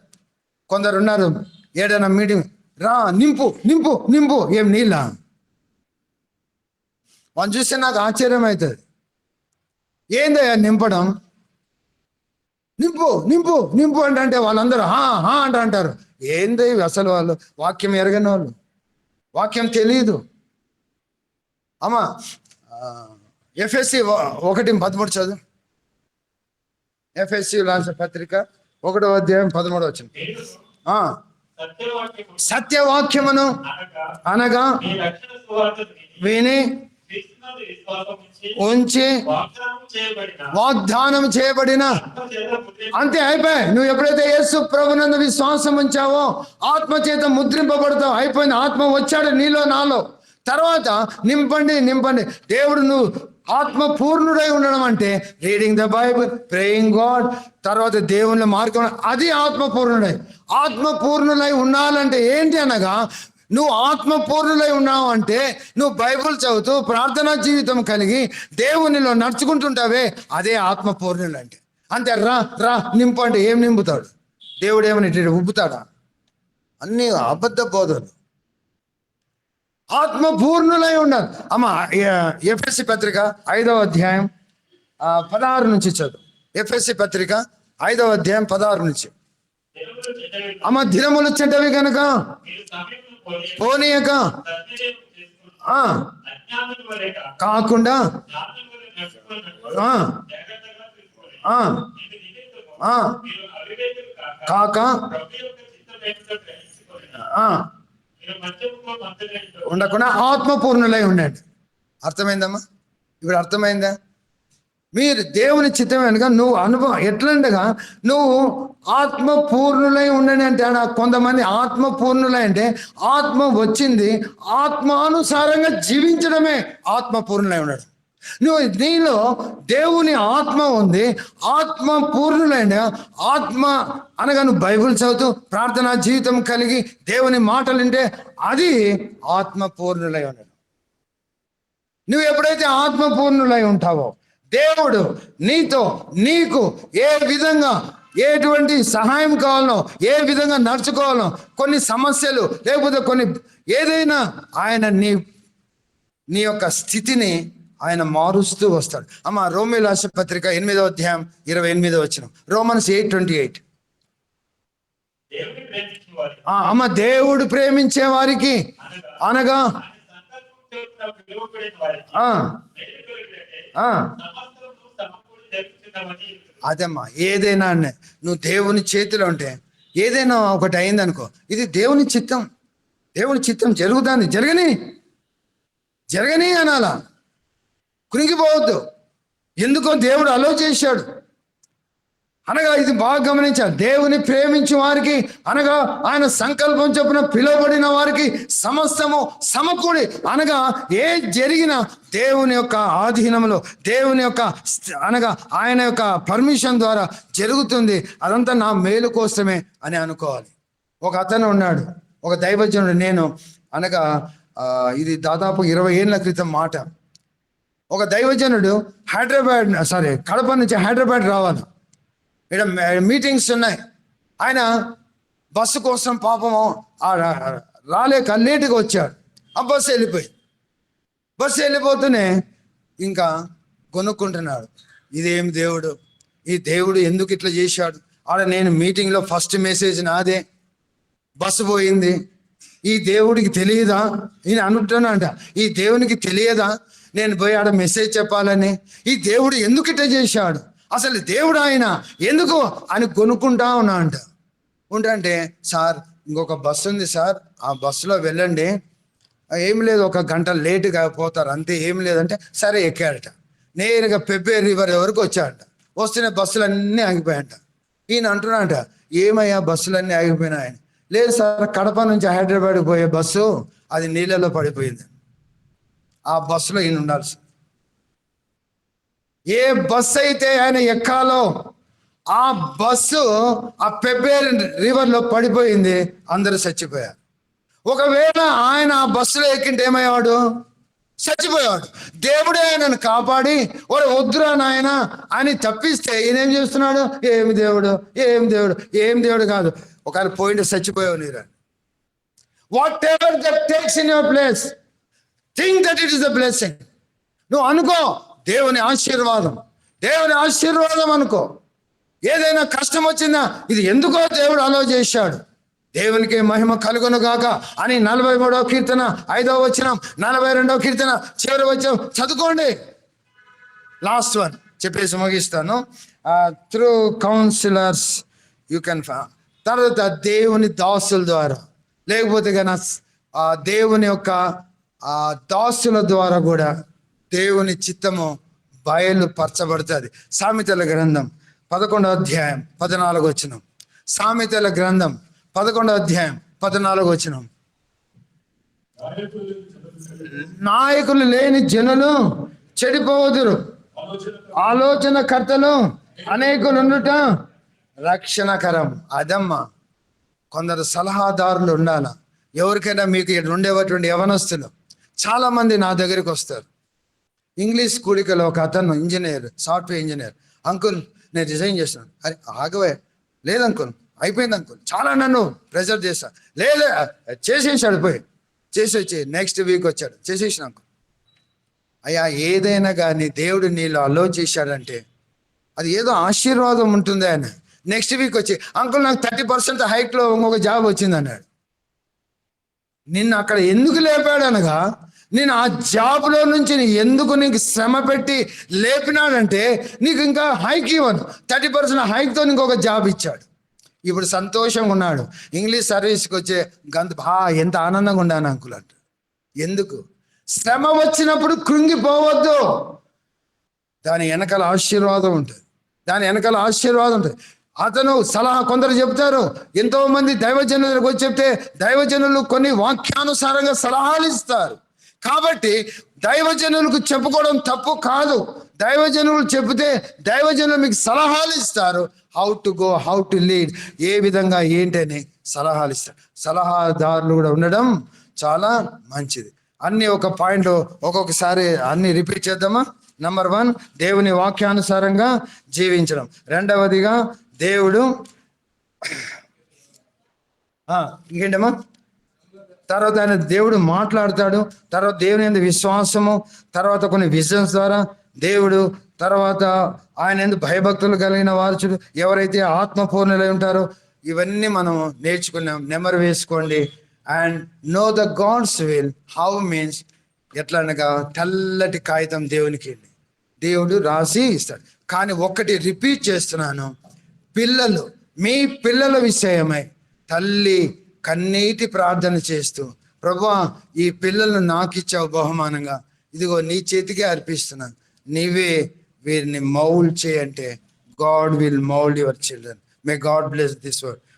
కొందరు ఉన్నారు ఏదైనా మీటింగ్ రా నింపు నింపు నింపు, ఏం నీళ్ళ? వాళ్ళు చూస్తే నాకు ఆశ్చర్యం అవుతుంది. ఏందయ్యా నింపడం? నింపు నింపు నింపు అంటే వాళ్ళందరూ హా అంటారు. ఏంది అసలు? వాళ్ళు వాక్యం ఎరగని వాళ్ళు, వాక్యం తెలియదు. అమ్మా ఎఫ్ఎస్సి 1:13 చదువు. ఎఫ్ఎస్సి రాసిన పత్రిక 1:13 నేను ఆ, సత్యవాక్యమును సత్యవాక్యమును అనగా మీ రక్షణ సువార్తను విని క్రీస్తునందు విశ్వాసం ఉంచి వాగ్దానం వాగ్దానం చేయబడిన ఆత్మచేత ముద్రించబడిన అంతే, అయిపోయి. నువ్వు ఎప్పుడైతే యేసు ప్రభునందు విశ్వాసం ఉంచావో ఆత్మ చేత ముద్రింపబడతావు, అయిపోయింది. ఆత్మ వచ్చాడు నీలో నాలో. తర్వాత నింపండి. దేవుడు నువ్వు ఆత్మ పూర్ణుడై ఉండడం అంటే reading the Bible, praying God, తర్వాత దేవుని మార్గం, అది ఆత్మ పూర్ణులై ఉండాలంటే ఏంటి అనగా, నువ్వు ఆత్మ పూర్ణులై ఉన్నావు అంటే నువ్వు బైబుల్ చదువుతూ ప్రార్థనా జీవితం కలిగి దేవునిలో నడుచుకుంటుంటావే, అదే ఆత్మ పూర్ణులు అంటే. అంతే, రా నింపు అంటే ఏం నింపుతాడు దేవుడు? ఏమని ఉబ్బుతాడా? అన్ని అబద్ధ బోధలు. ఆత్మ పూర్ణులై ఉండాలి. అమ్మ ఎఫ్ఎస్సి పత్రిక 5:16 నుంచి చదువు. ఎఫ్ఎస్సి పత్రిక 5:16 నుంచి. దేవుడు చెడ్డవి అమ్మ దినములు చెడ్డవి కనుక మీరు సమయమును పోనీయక సద్వినియోగం చేసుకుని ఆ, అజ్ఞానుల వలె కాకుండా జ్ఞానుల వలె నడుచుకున్నట్టు ఆ, జాగ్రత్తగా చూసుకోవాలి. ఆ, ఇది నిమిత్తము ఆ, మీరు అవివేకులు కాక ప్రభు యొక్క చిత్తమేమిటో గ్రహించుకోలేదు. ఆ, మీరు మద్యముతో మందగించు ఉండకుండా ఆత్మ పూర్ణులై ఉండండి. అర్థమైందమ్మా? ఇప్పుడు అర్థమైందా? మీరు దేవుని చిత్తం వెనుక నువ్వు అనుభవం ఎట్లండగా నువ్వు ఆత్మ పూర్ణులై ఉండని అంటే, కొంతమంది ఆత్మ పూర్ణులై అంటే ఆత్మ వచ్చింది, ఆత్మానుసారంగా జీవించడమే ఆత్మ పూర్ణులై ఉండడం. నువ్వు నీలో దేవుని ఆత్మ ఉంది, ఆత్మ పూర్ణులైన ఆత్మ అనగా నువ్వు బైబిల్ చదువుతూ ప్రార్థనా జీవితం కలిగి దేవుని మాటలు వింటే అది ఆత్మ పూర్ణులై ఉండడం. నువ్వు ఎప్పుడైతే ఆత్మ పూర్ణులై ఉంటావో దేవుడు నీకు ఏ విధంగా ఎటువంటి సహాయం కావాలనో, ఏ విధంగా నడుచుకోవాలనో, కొన్ని సమస్యలు లేకపోతే కొన్ని ఏదైనా ఆయన నీ యొక్క స్థితిని ఆయన మారుస్తూ వస్తాడు. అమ్మ రోమీయుల రాసిన పత్రిక 8:28 రోమన్స్ 8:28. దేవుని ప్రేమించు వారి అమ్మ దేవుడు ప్రేమించే వారికి అనగా ఆయన సంకల్పం చేత పిలువబడిన వారికి ఆ, మేలు కలిగినట్టే ఆ, సమస్తము సమకూడి జరుగుతున్నవని అదమ్మా. ఏదైనా నువ్వు దేవుని చేతిలో ఉంటే ఏదైనా ఒకటి అయిందనుకో, ఇది దేవుని చిత్తం జరుగుతుంది, జరగని అనాలా, కునిగిపోవద్దు. ఎందుకో దేవుడు అలో చేశాడు అనగా ఇది బాగా గమనించాలి. దేవుని ప్రేమించే వారికి అనగా ఆయన సంకల్పం చొప్పున పిలువబడిన వారికి సమస్తము సమకూడి, అనగా ఏ జరిగిన దేవుని యొక్క ఆధీనంలో, దేవుని యొక్క అనగా ఆయన యొక్క పర్మిషన్ ద్వారా జరుగుతుంది. అదంతా నా మేలు కోసమే అని అనుకోవాలి. ఒక అతను ఉన్నాడు, ఒక దైవజనుడు. నేను అనగా ఇది దాదాపు 20 ఏళ్ళ క్రితం మాట. ఒక దైవజనుడు కడప నుంచి హైదరాబాద్ రావాలి, ఇక్కడ మీటింగ్స్ ఉన్నాయి. ఆయన బస్సు కోసం పాపము రాలేక లేటుగా వచ్చాడు. ఆ బస్సు వెళ్ళిపోతూనే ఇంకా కొనుక్కుంటున్నాడు, ఇదేం దేవుడు, ఈ దేవుడు ఎందుకు ఇట్లా చేశాడు? నేను మీటింగ్లో ఫస్ట్ మెసేజ్ నాదే, బస్సు పోయింది, ఈ దేవుడికి తెలియదా? ఈయన అంటున్నాడంట, ఈ దేవునికి తెలియదా నేను పోయి ఆడ మెసేజ్ చెప్పాలని? ఈ దేవుడు ఎందుకు ఇట్లా చేశాడు? అసలు దేవుడు ఆయన ఎందుకు అని కొనుక్కుంటా ఉన్నా అంట. ఉంటే, సార్ ఇంకొక బస్సు ఉంది సార్, ఆ బస్సులో వెళ్ళండి, ఏం లేదు ఒక గంట లేటుగా పోతారు అంతే, ఏం లేదంటే సరే ఎక్కాడట. నేరుగా పెబ్బే రివర్ వరకు వచ్చాడట. వస్తున్న బస్సులన్నీ ఆగిపోయాయంట. ఈయన అంటున్నాడంట, ఏమయ్యా బస్సులన్నీ ఆగిపోయినాయని? లేదు సార్, కడప నుంచి హైదరాబాద్కి పోయే బస్సు అది నీళ్ళలో పడిపోయింది. ఆ బస్సులో ఈయన ఉండాల్సి. ఏ బస్సు అయితే ఆయన ఎక్కాలో ఆ బస్సు ఆ పెబ్బేరు రివర్లో పడిపోయింది, అందరూ చచ్చిపోయారు. ఒకవేళ ఆయన ఆ బస్సులో ఎక్కింటే ఏమయ్యేవాడు? చచ్చిపోయేవాడు. దేవుడే ఆయనను కాపాడి వద్దురా నాయన అని తప్పిస్తే ఈయనేం చేస్తున్నాడు? ఏమి దేవుడు, ఏం దేవుడు, ఏం దేవుడు కాదు, ఒకవేళ పోయింటే చచ్చిపోయావు నీరా. What ever that takes in your place, think that it is the blessing. నువ్వు అనుకో దేవుని ఆశీర్వాదం, దేవుని ఆశీర్వాదం అనుకో. ఏదైనా కష్టం వచ్చిందా, ఇది ఎందుకో దేవుడు అలో చేశాడు, దేవునికి మహిమ కలుగును గాక అని 43వ కీర్తన 5వ వచనం, 42వ కీర్తన చివరి వచనం చదువుకోండి. లాస్ట్ వన్ చెప్పేసి ముగిస్తాను. Through counsellors you can. తర్వాత దేవుని దాసుల ద్వారా, లేకపోతే కన్నా దేవుని యొక్క దాసుల ద్వారా కూడా దేవుని చిత్తము బయలుపరచబడుతుంది. సామెతల గ్రంథం 11వ అధ్యాయం 14వ వచనం. సామెతల గ్రంథం 11వ అధ్యాయం 14వ వచనం. నాయకులు లేని జనులు చెడిపోవదురు, ఆలోచనకర్తలు అనేకులుండుట రక్షణకరం. అదమ్మా, కొందరు సలహాదారులు ఉండాల. ఎవరికైనా మీకు ఉండేటువంటి యవనస్తులు చాలా మంది నా దగ్గరికి వస్తారు. ఇంగ్లీష్ కూడికలో ఒక అతను ఇంజనీర్, సాఫ్ట్వేర్ ఇంజనీర్, అంకుల్ నేను రిజైన్ చేస్తున్నాను. అరే ఆగవే, లేదు అంకుల్ అయిపోయింది అంకుల్, చాలా నన్ను ప్రెజర్ చేశా. లేదా చేసేసాడు, పోయి చేసి నెక్స్ట్ వీక్ వచ్చాడు, చేసేసిన అంకుల్. అయ్యా ఏదైనా కానీ దేవుడు నీళ్ళు అలో చేశాడంటే అది ఏదో ఆశీర్వాదం ఉంటుంది. ఆయన నెక్స్ట్ వీక్ వచ్చి అంకుల్ నాకు 30% హైక్లో ఇంకొక జాబ్ వచ్చింది అన్నాడు. నిన్ను అక్కడ ఎందుకు లేపాడు అనగా, నేను ఆ జాబ్లో నుంచి ఎందుకు నీకు శ్రమ పెట్టి లేపినాడంటే నీకు ఇంకా హైక్ ఇవ్వను, 30% హైక్తో ఇంకొక జాబ్ ఇచ్చాడు. ఇప్పుడు సంతోషంగా ఉన్నాడు. ఇంగ్లీష్ సర్వీస్కి వచ్చే ఎంత ఆనందంగా ఉన్నాను అంకుల్ అంట. ఎందుకు? శ్రమ వచ్చినప్పుడు కృంగిపోవద్దు, దాని వెనకాల ఆశీర్వాదం ఉంటుంది, దాని వెనకాల ఆశీర్వాదం ఉంటుంది. అతను సలహా, కొందరు చెప్తారు, ఎంతో మంది దైవజనులకు వచ్చి చెప్తే దైవజనులు కొన్ని వాక్యానుసారంగా సలహాలు ఇస్తారు. కాబట్టి దైవజనులకు చెప్పుకోవడం తప్పు కాదు. దైవజనులు చెబితే దైవజనులు మీకు సలహాలు ఇస్తారు. How to go, how to lead, ఏ విధంగా ఏంటని సలహాలు ఇస్తారు. సలహాదారులు కూడా ఉండడం చాలా మంచిది. అన్ని ఒక పాయింట్ ఒక్కొక్కసారి అన్ని రిపీట్ చేద్దామా? నంబర్ 1 దేవుని వాక్యానుసారంగా జీవించడం. రెండవదిగా దేవుడు ఇంకేంటమ్మా, తర్వాత ఆయన దేవుడు మాట్లాడతాడు. తర్వాత దేవుని యందు విశ్వాసము, తర్వాత కొన్ని విజన్స్ ద్వారా దేవుడు, తర్వాత ఆయన యందు భయభక్తులు కలిగిన వారు ఎవరైతే ఆత్మపూర్ణులై ఉంటారో, ఇవన్నీ మనం నేర్చుకున్నాం. నెమరు వేసుకోండి. And know the God's will. How means ఎట్లా అనగా, తెల్లటి కాగితం దేవునికి దేవుడు రాసి ఇస్తాడు. కానీ ఒక్కటి రిపీట్ చేస్తున్నాను, పిల్లలు, మీ పిల్లల విషయమై తల్లి కన్నీటి ప్రార్థన చేస్తూ, ప్రభువా ఈ పిల్లలను నాకు ఇచ్చావు బహుమానంగా, ఇదిగో నీ చేతికే అర్పిస్తున్నాను, నీవే వీరిని మౌల్డ్ చేయంటే God will mould your children. May God bless this word.